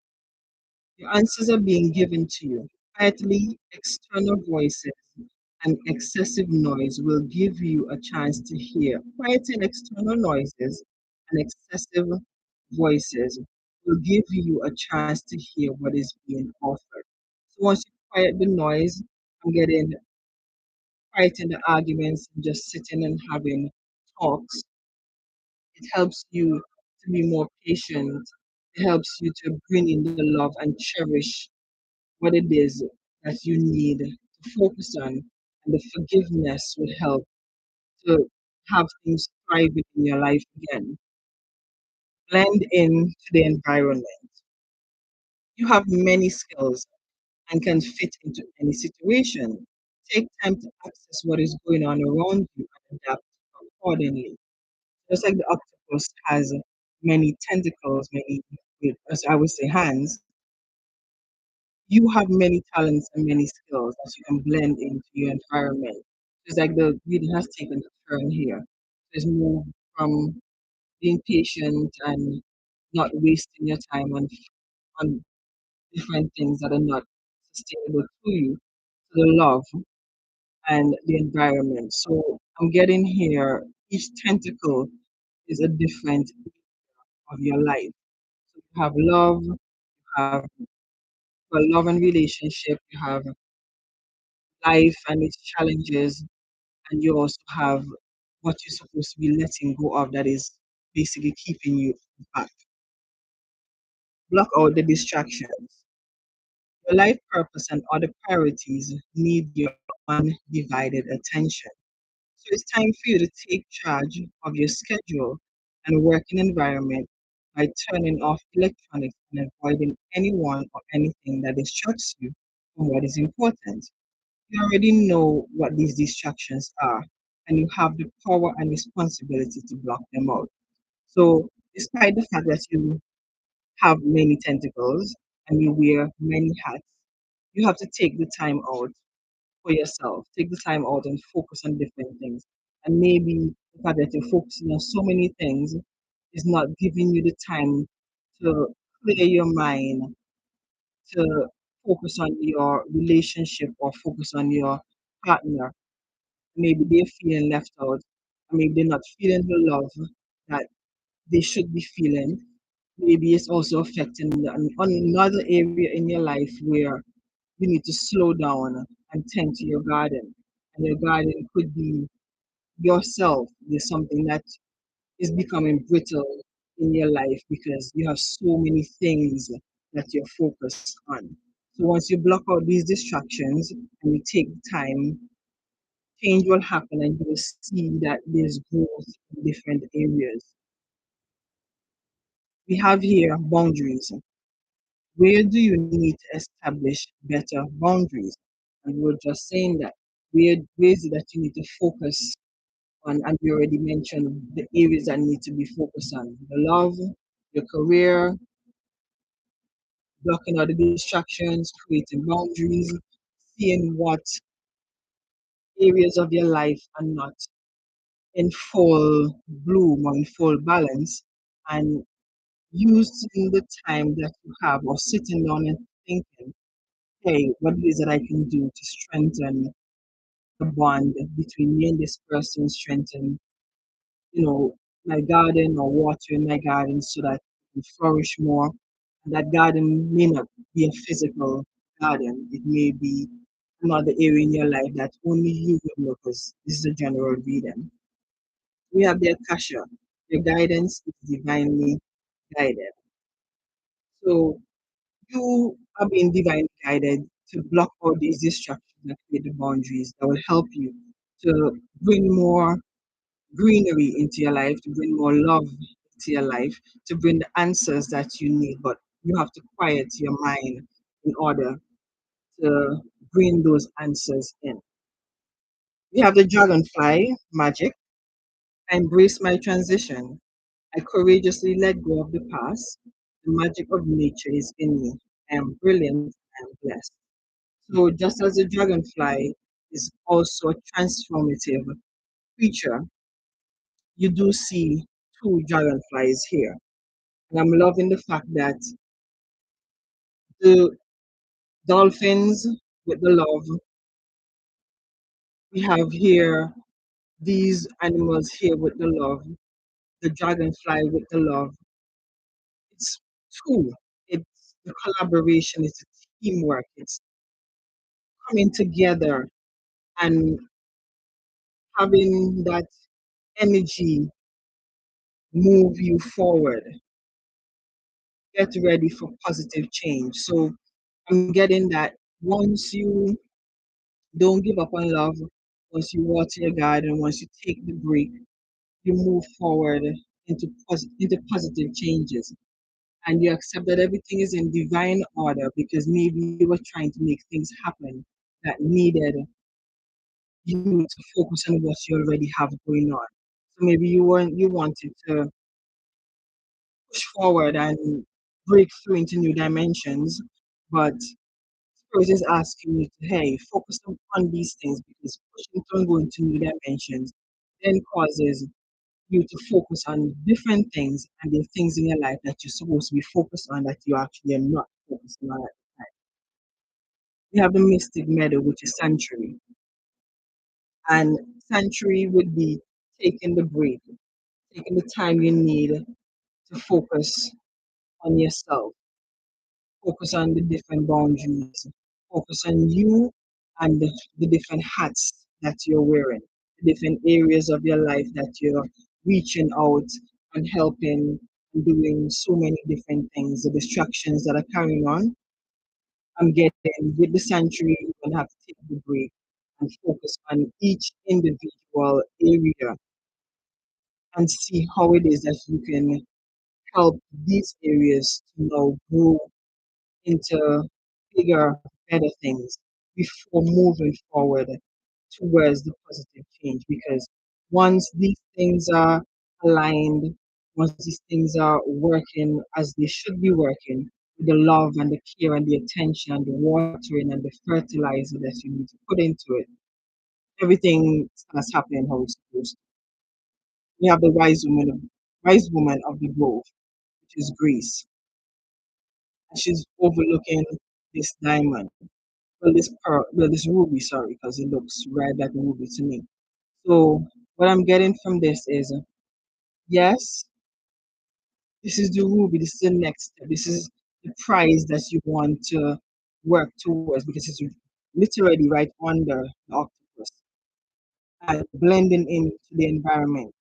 Your answers are being given to you. Quietly, external voices and excessive noise will give you a chance to hear. Quieting external noises and excessive voices will give you a chance to hear what is being offered. So once you quiet the noise, I'm getting quieting the arguments, just sitting and having talks. It helps you to be more patient. It helps you to bring in the love and cherish what it is that you need to focus on. And the forgiveness will help to have things thriving in your life again. Blend in to the environment. You have many skills and can fit into any situation. Take time to access what is going on around you and adapt accordingly. Just like the octopus has many tentacles, many, as I would say, hands, you have many talents and many skills that you can blend into your environment. It's like the reading has taken a turn here. There's more from being patient and not wasting your time on different things that are not sustainable to you, to the love and the environment. So I'm getting here, each tentacle is a different of your life. So you have love, you have love and relationship, you have life and its challenges, and you also have what you're supposed to be letting go of that is basically keeping you back. Block out the distractions. Your life purpose and other priorities need your undivided attention. So it's time for you to take charge of your schedule and working environment by turning off electronics and avoiding anyone or anything that distracts you from what is important. You already know what these distractions are, and you have the power and responsibility to block them out. So, despite the fact that you have many tentacles and you wear many hats, you have to take the time out for yourself. Take the time out and focus on different things. And maybe the fact that you're focusing on so many things is not giving you the time to clear your mind, to focus on your relationship or focus on your partner. Maybe they're feeling left out, or maybe they're not feeling the love that they should be feeling. Maybe it's also affecting on another area in your life where you need to slow down and tend to your garden. And your garden could be yourself. There's something that is becoming brittle in your life because you have so many things that you're focused on. So once you block out these distractions and you take time, change will happen and you will see that there's growth in different areas. We have here boundaries. Where do you need to establish better boundaries? And we were just saying that. Where is it that you need to focus on? And we already mentioned the areas that need to be focused on: the love, your career, blocking out the distractions, creating boundaries, seeing what areas of your life are not in full bloom or in full balance, and using the time that you have or sitting down and thinking, hey, what it is that I can do to strengthen the bond between me and this person, strengthen, my garden or watering my garden so that it can flourish more. And that garden may not be a physical garden. It may be another area in your life that only you will know, because this is a general reading. We have the Akasha. Your guidance is divinely guided. So you are being divinely guided to block all these distractions and create the boundaries that will help you to bring more greenery into your life, to bring more love into your life, to bring the answers that you need. But you have to quiet your mind in order to bring those answers in. We have the dragonfly magic. I embrace my transition. I courageously let go of the past. The magic of nature is in me. I am brilliant and blessed. So, just as the dragonfly is also a transformative creature, you do see two dragonflies here. And I'm loving the fact that the dolphins with the love, we have here these animals here with the love, the dragonfly with the love. It's two. It's the collaboration, it's the teamwork, it's coming together and having that energy move you forward. Get ready for positive change. So I'm getting that once you don't give up on love, once you water your garden, once you take the break, you move forward into positive changes. And you accept that everything is in divine order because maybe you were trying to make things happen that needed you to focus on what you already have going on. So maybe you wanted to push forward and break through into new dimensions, but Spirit is asking you to, hey, focus on these things because pushing to and going to new dimensions then causes you to focus on different things and the things in your life that you're supposed to be focused on that you actually are not focusing on at the time. We have the Mystic Meadow, which is Sanctuary. And Sanctuary would be taking the break, taking the time you need to focus on yourself, focus on the different boundaries, focus on you and the different hats that you're wearing, the different areas of your life that you're reaching out and helping and doing so many different things, the distractions that are carrying on. I'm getting with the sanctuary, you're going to have to take the break and focus on each individual area and see how it is that you can help these areas to now grow into bigger, better things before moving forward towards the positive change. Because once these things are aligned, once these things are working as they should be working, with the love and the care and the attention and the watering and the fertilizer that you need to put into it, everything starts happening how it's supposed to. We have the wise woman of the grove, which is Greece. And she's overlooking this diamond. Well, this pearl, well, this ruby, sorry, because it looks right like a ruby to me. So what I'm getting from this is, yes, this is the ruby. This is the next step. This is the prize that you want to work towards because it's literally right under the octopus and blending into the environment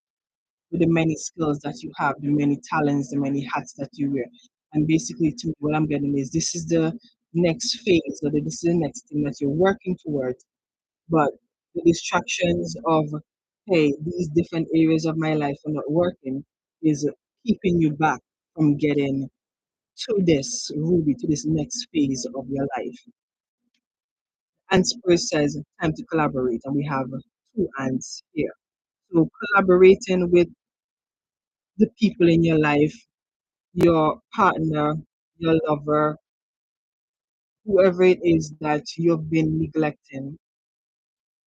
with the many skills that you have, the many talents, the many hats that you wear. And basically, to me, what I'm getting is this is the next phase, or this is the next thing that you're working towards. But the distractions of, hey, these different areas of my life are not working is keeping you back from getting to this Ruby, to this next phase of your life. And Spurs says time to collaborate, and we have two ants here. So collaborating with the people in your life, your partner, your lover, whoever it is that you've been neglecting.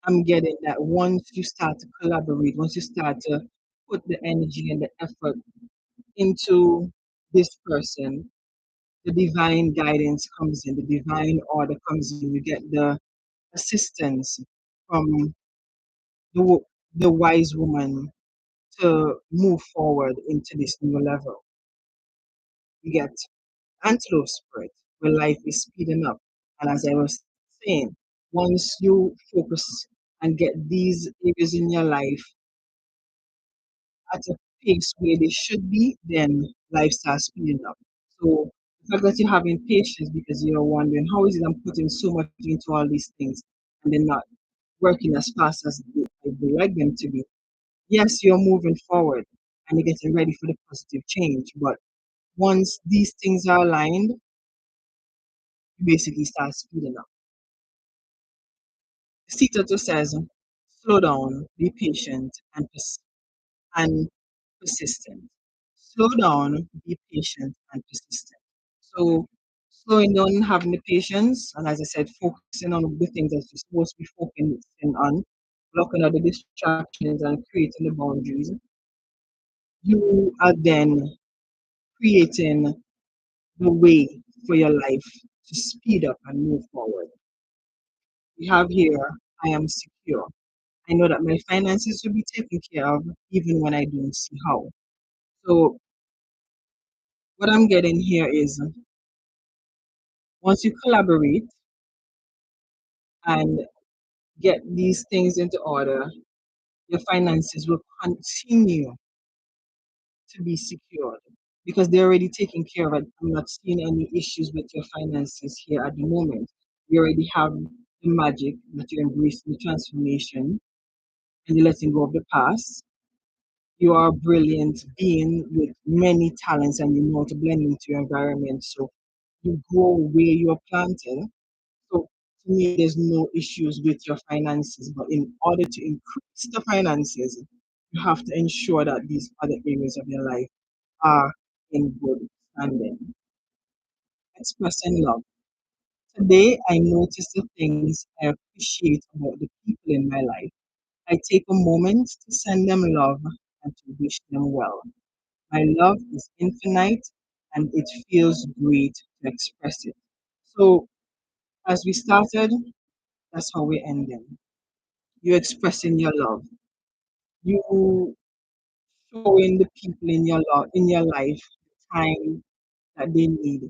I'm getting that once you start to collaborate, once you start to put the energy and the effort into this person, the divine guidance comes in, the divine order comes in. You get the assistance from the, the wise woman to move forward into this new level. You get antelope spirit, where life is speeding up. And as I was saying, once you focus and get these areas in your life at a pace where they should be, then life starts speeding up. So the fact that you're having patience because you're wondering how is it I'm putting so much into all these things and they're not working as fast as I would like them to be. Yes, you're moving forward and you're getting ready for the positive change. But once these things are aligned, you basically start speeding up. Sita says, slow down, be patient, and persistent. Slow down, be patient, and persistent. So, slowing down and having the patience, and as I said, focusing on the things that you're supposed to be focusing on, blocking out the distractions and creating the boundaries, you are then creating the way for your life to speed up and move forward. We have here, I am secure. I know that my finances will be taken care of even when I don't see how. So, what I'm getting here is once you collaborate and get these things into order, your finances will continue to be secured because they're already taking care of it. I'm not seeing any issues with your finances here at the moment. You already have the magic that you're embracing the transformation and you're letting go of the past. You are a brilliant being with many talents and you know how to blend into your environment. So you grow where you're planted. So to me, there's no issues with your finances. But in order to increase the finances, you have to ensure that these other areas of your life are in good standing. Expressing love. Today, I notice the things I appreciate about the people in my life. I take a moment to send them love and to wish them well. My love is infinite and it feels great to express it. So, as we started, that's how we're ending. You expressing your love. You showing the people in your in your life the time that they need,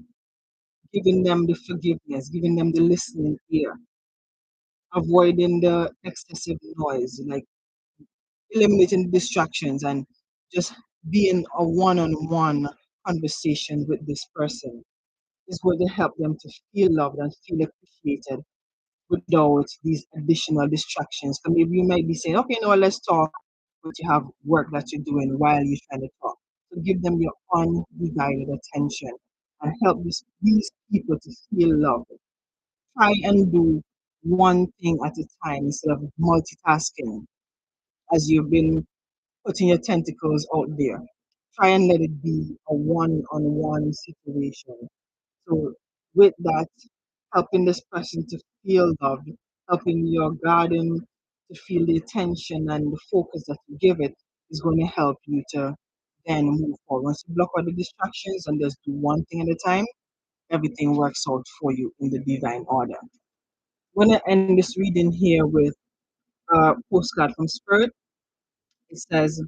giving them the forgiveness, giving them the listening ear, avoiding the excessive noise, like eliminating distractions and just being a one-on-one conversation with this person is going to help them to feel loved and feel appreciated without these additional distractions. So maybe you might be saying, okay, no, let's talk, but you have work that you're doing while you're trying to talk. So give them your undivided attention and help these people to feel loved. Try and do one thing at a time instead of multitasking as you've been putting your tentacles out there. Try and let it be a one-on-one situation. So with that, helping this person to feel loved, helping your garden to feel the attention and the focus that you give it is going to help you to then move forward. Once you block all the distractions and just do one thing at a time, everything works out for you in the divine order. I'm going to end this reading here with a postcard from Spirit. It says,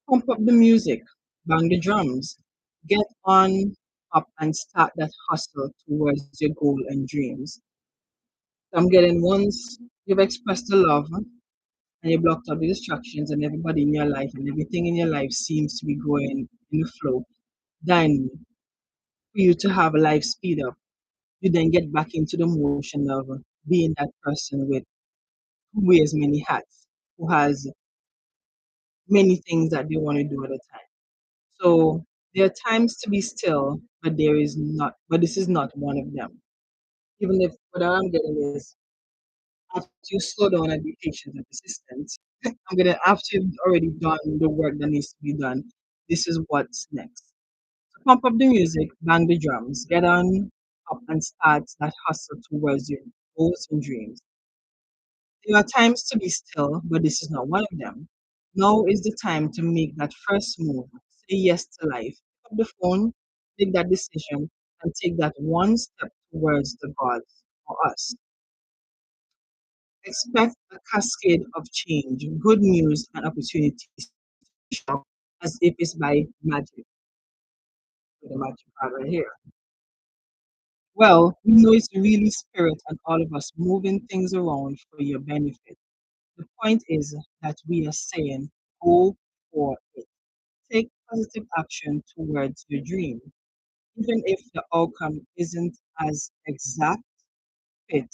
pump up the music, bang the drums, get on up and start that hustle towards your goal and dreams. So I'm getting once you've expressed the love and you blocked out the distractions and everybody in your life and everything in your life seems to be going in the flow, then for you to have a life speed up, you then get back into the motion of being that person with who wears many hats, who has many things that they want to do at a time. So There are times to be still, but there is not. But this is not one of them. Even if what I'm getting is after you slow down and be patient and persistent, after you've already done the work that needs to be done. This is what's next. So pump up the music, bang the drums, get on up and start that hustle towards your goals and dreams. There are times to be still, but this is not one of them. Now is the time to make that first move. Say yes to life. Pick up the phone, make that decision, and take that one step towards the gods for us. Expect a cascade of change, good news, and opportunities as if it's by magic. With the magic card right here. Well, we know it's really spirit and all of us moving things around for your benefit. The point is that we are saying go for it. Take positive action towards your dream. Even if the outcome isn't as exact fit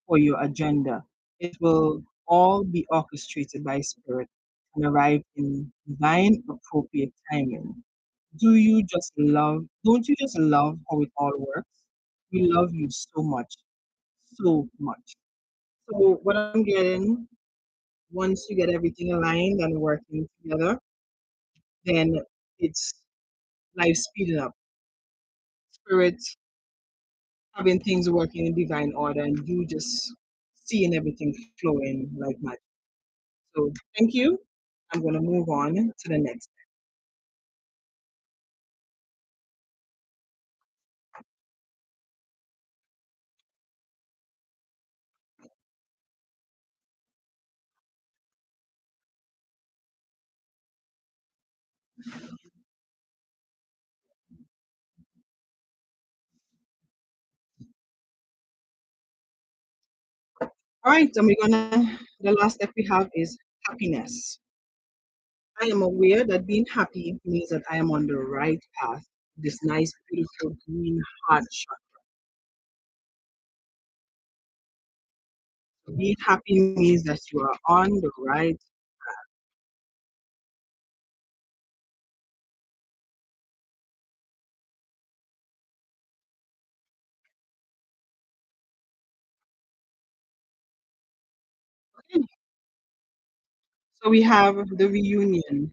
for your agenda, it will all be orchestrated by spirit and arrive in divine appropriate timing. Don't you just love how it all works? We love you so much, so much. So what I'm getting, once you get everything aligned and working together, then it's life speeding up, spirit having things working in divine order, and you just seeing everything flowing like magic. So thank you. I'm gonna move on to the next. All right, and the last step we have is happiness. I am aware that being happy means that I am on the right path. This nice, beautiful green heart shot. Being happy means that you are on the right. So we have the reunion,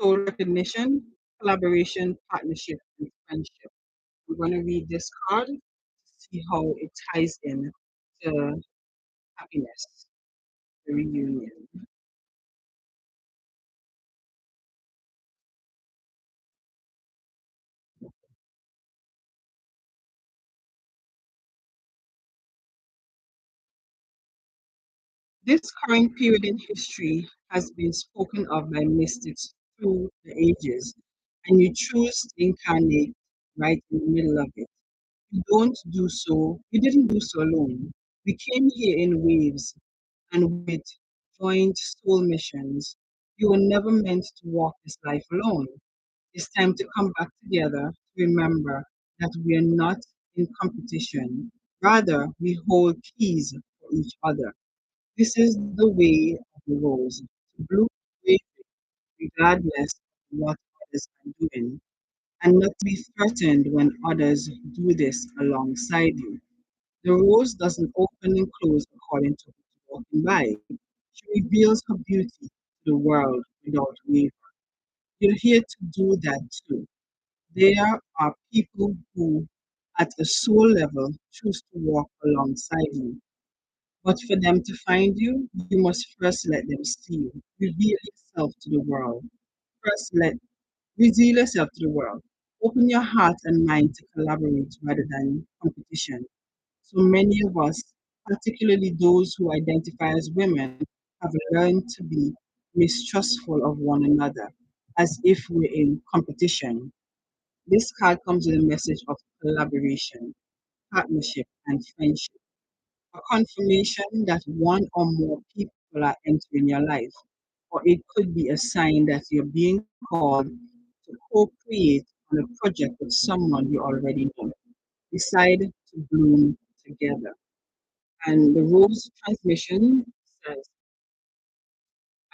soul recognition, collaboration, partnership, and friendship. We're going to read this card to see how it ties in to happiness, the reunion. This current period in history has been spoken of by mystics through the ages, and you choose to incarnate right in the middle of it. You didn't do so alone. We came here in waves and with joint soul missions. You were never meant to walk this life alone. It's time to come back together to remember that we are not in competition. Rather, we hold keys for each other. This is the way of the rose, to bloom bravely regardless of what others are doing, and not to be threatened when others do this alongside you. The rose doesn't open and close according to who's walking by. She reveals her beauty to the world without wavering. You're here to do that too. There are people who, at a soul level, choose to walk alongside you. But for them to find you, you must first let them see you. Reveal yourself to the world. First, let Reveal yourself to the world. Open your heart and mind to collaborate rather than competition. So many of us, particularly those who identify as women, have learned to be mistrustful of one another, as if we're in competition. This card comes with a message of collaboration, partnership, and friendship, a confirmation that one or more people are entering your life, or it could be a sign that you're being called to co create on a project with someone you already know. Decide to bloom together. And the Rose transmission says,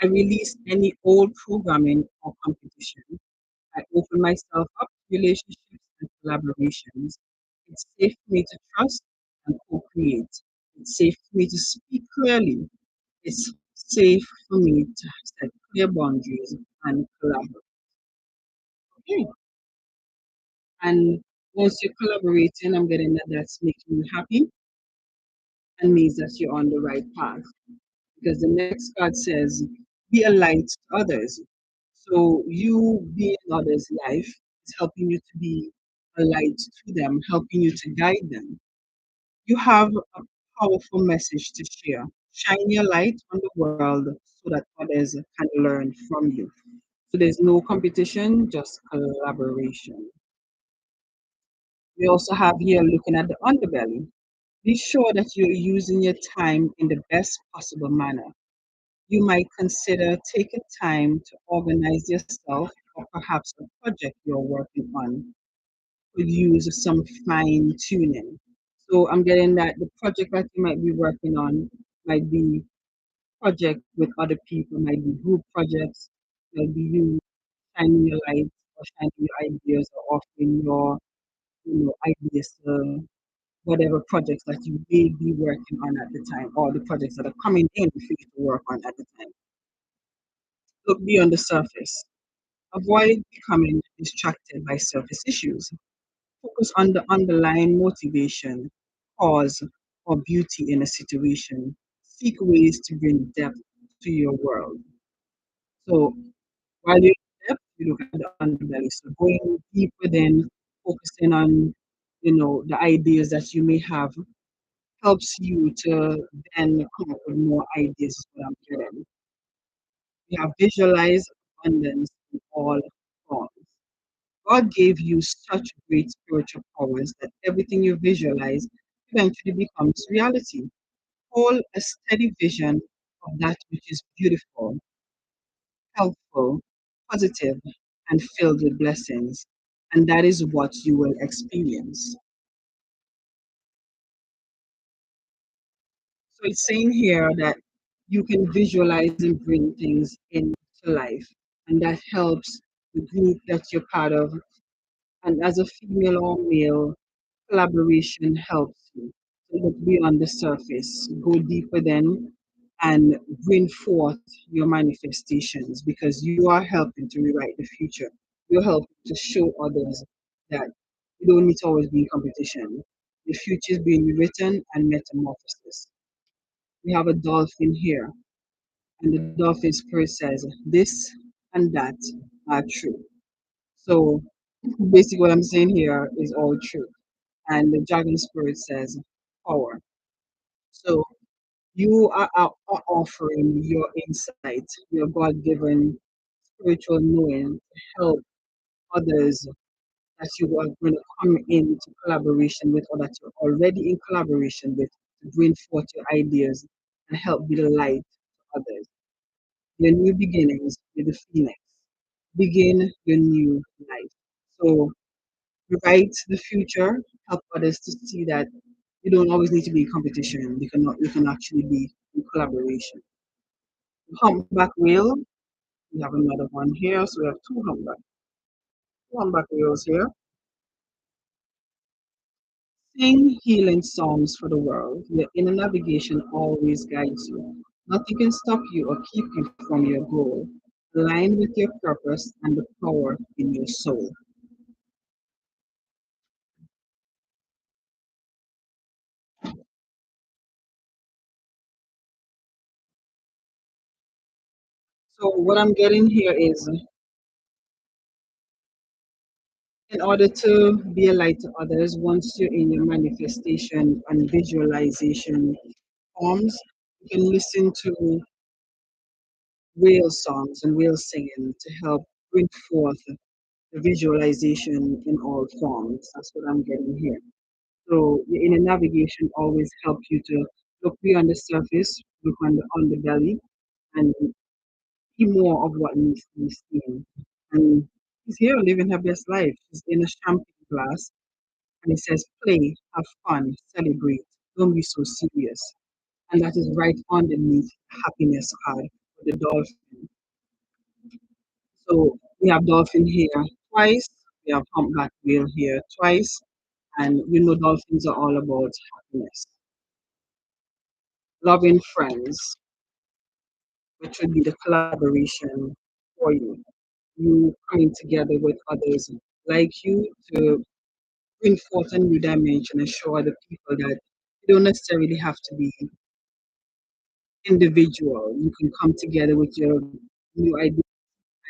I release any old programming or competition. I open myself up relationships and collaborations. It's safe for me to trust and co-create. It's safe for me to speak clearly. It's safe for me to set clear boundaries and collaborate. Okay. And once you're collaborating, I'm getting that that's making you happy and means that you're on the right path. Because the next card says, be a light to others. So you being in others' life is helping you to be a light to them, helping you to guide them. You have a powerful message to share. Shine your light on the world so that others can learn from you. So there's no competition, just collaboration. We also have here looking at the underbelly. Be sure that you're using your time in the best possible manner. You might consider taking time to organize yourself or perhaps a project you're working on could use some fine tuning. So I'm getting that the project that you might be working on might be project with other people, might be group projects, might be you shining your light or shining your ideas or offering your ideas to whatever projects that you may be working on at the time or the projects that are coming in for you to work on at the time. Look beyond the surface. Avoid becoming distracted by surface issues. Focus on the underlying motivation, cause, or beauty in a situation. Seek ways to bring depth to your world. So while you're in depth, you look at the underbelly. So going deep within, focusing on, the ideas that you may have helps you to then come up with more ideas is what I'm getting. You have visualized abundance in all forms. God gave you such great spiritual powers that everything you visualize eventually becomes reality. Hold a steady vision of that which is beautiful, helpful, positive, and filled with blessings. And that is what you will experience. So it's saying here that you can visualize and bring things into life. And that helps the group that you're part of. And as a female or male, collaboration helps you to look beyond the surface, go deeper then, and bring forth your manifestations because you are helping to rewrite the future. You're helping to show others that you don't need to always be in competition. The future is being rewritten and metamorphosis. We have a dolphin here, and the dolphin spirit says, this and that are true. So basically, what I'm saying here is all true. And the dragon spirit says power. So you are offering your insight, your God given spiritual knowing to help others that you are going to come into collaboration with or that you're already in collaboration with to bring forth your ideas and help be the light to others. Your new beginnings with the phoenix. Begin your new life. So rewrite the future, help others to see that you don't always need to be in competition. You can actually be in collaboration. Humpback whale, we have another one here. So we have two humpback whales here. Sing healing songs for the world. Your inner navigation always guides you. Nothing can stop you or keep you from your goal. Align with your purpose and the power in your soul. So what I'm getting here is in order to be a light to others, once you're in your manifestation and visualization forms, you can listen to whale songs and whale singing to help bring forth the visualization in all forms. That's what I'm getting here. So the inner navigation always helps you to look beyond the surface, look on the underbelly, and see more of what needs to be seen. And she's here living her best life. She's in a champagne glass, and it says, "Play, have fun, celebrate. Don't be so serious." And that is right underneath the happiness card for the dolphin. So we have dolphin here twice. We have humpback whale here twice, and you know dolphins are all about happiness, loving friends, which would be the collaboration for you. You coming together with others like you to bring forth a new dimension and show other people that you don't necessarily have to be individual. You can come together with your new idea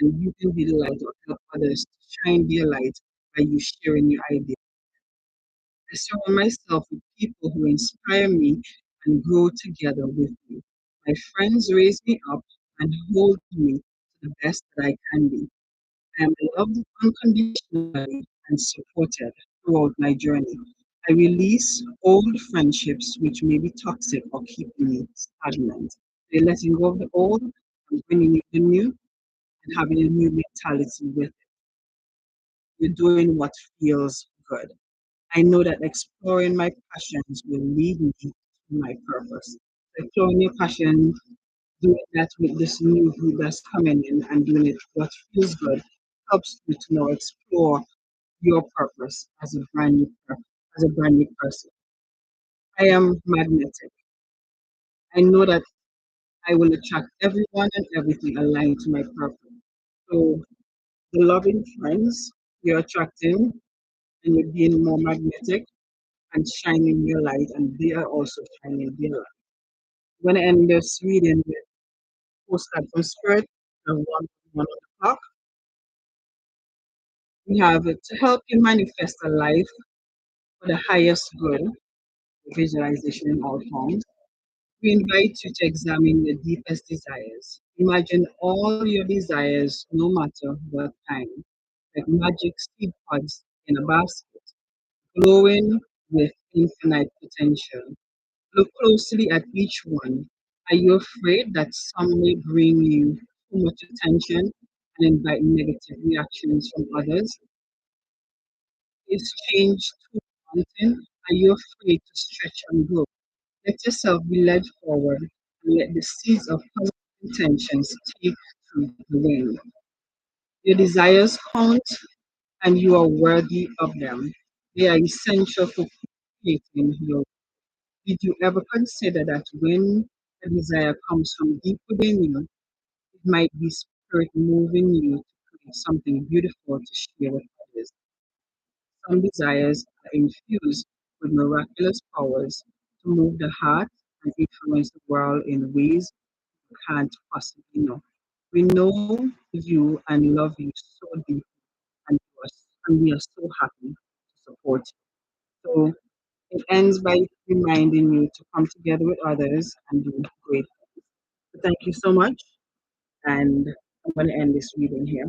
and you can be the light or help others to shine their light by you sharing your idea. I surround myself with people who inspire me and grow together with me. My friends raise me up and hold me to the best that I can be. I am loved unconditionally and supported throughout my journey. I release old friendships which may be toxic or keeping me stagnant. They're letting go of the old and bringing in the new and having a new mentality with it. You're doing what feels good. I know that exploring my passions will lead me to my purpose. Exploring your passion, doing that with this new group that's coming in and doing it what feels good helps you to now explore your purpose as a brand new person. I am magnetic. I know that I will attract everyone and everything aligned to my purpose. So the loving friends you're attracting and you're being more magnetic and shining your light, and they are also shining their light. I'm gonna end this reading with postcard from Spirit of one on the clock. We have it to help you manifest a life for the highest good, visualization in all forms. We invite you to examine your deepest desires. Imagine all your desires, no matter what kind, like magic seed pods in a basket, glowing with infinite potential. Look closely at each one. Are you afraid that some may bring you too much attention and invite negative reactions from others? Is change too daunting? Are you afraid to stretch and grow? Let yourself be led forward and let the seeds of positive intentions take through the wind. Your desires count and you are worthy of them. They are essential for creating your. Did you ever consider that when a desire comes from deep within you, it might be spirit moving you to create something beautiful to share with others? Some desires are infused with miraculous powers to move the heart and influence the world in ways you can't possibly know. We know you and love you so deeply, and we are so happy to support you. So it ends by reminding you to come together with others and do great. So thank you so much, and I'm going to end this reading here.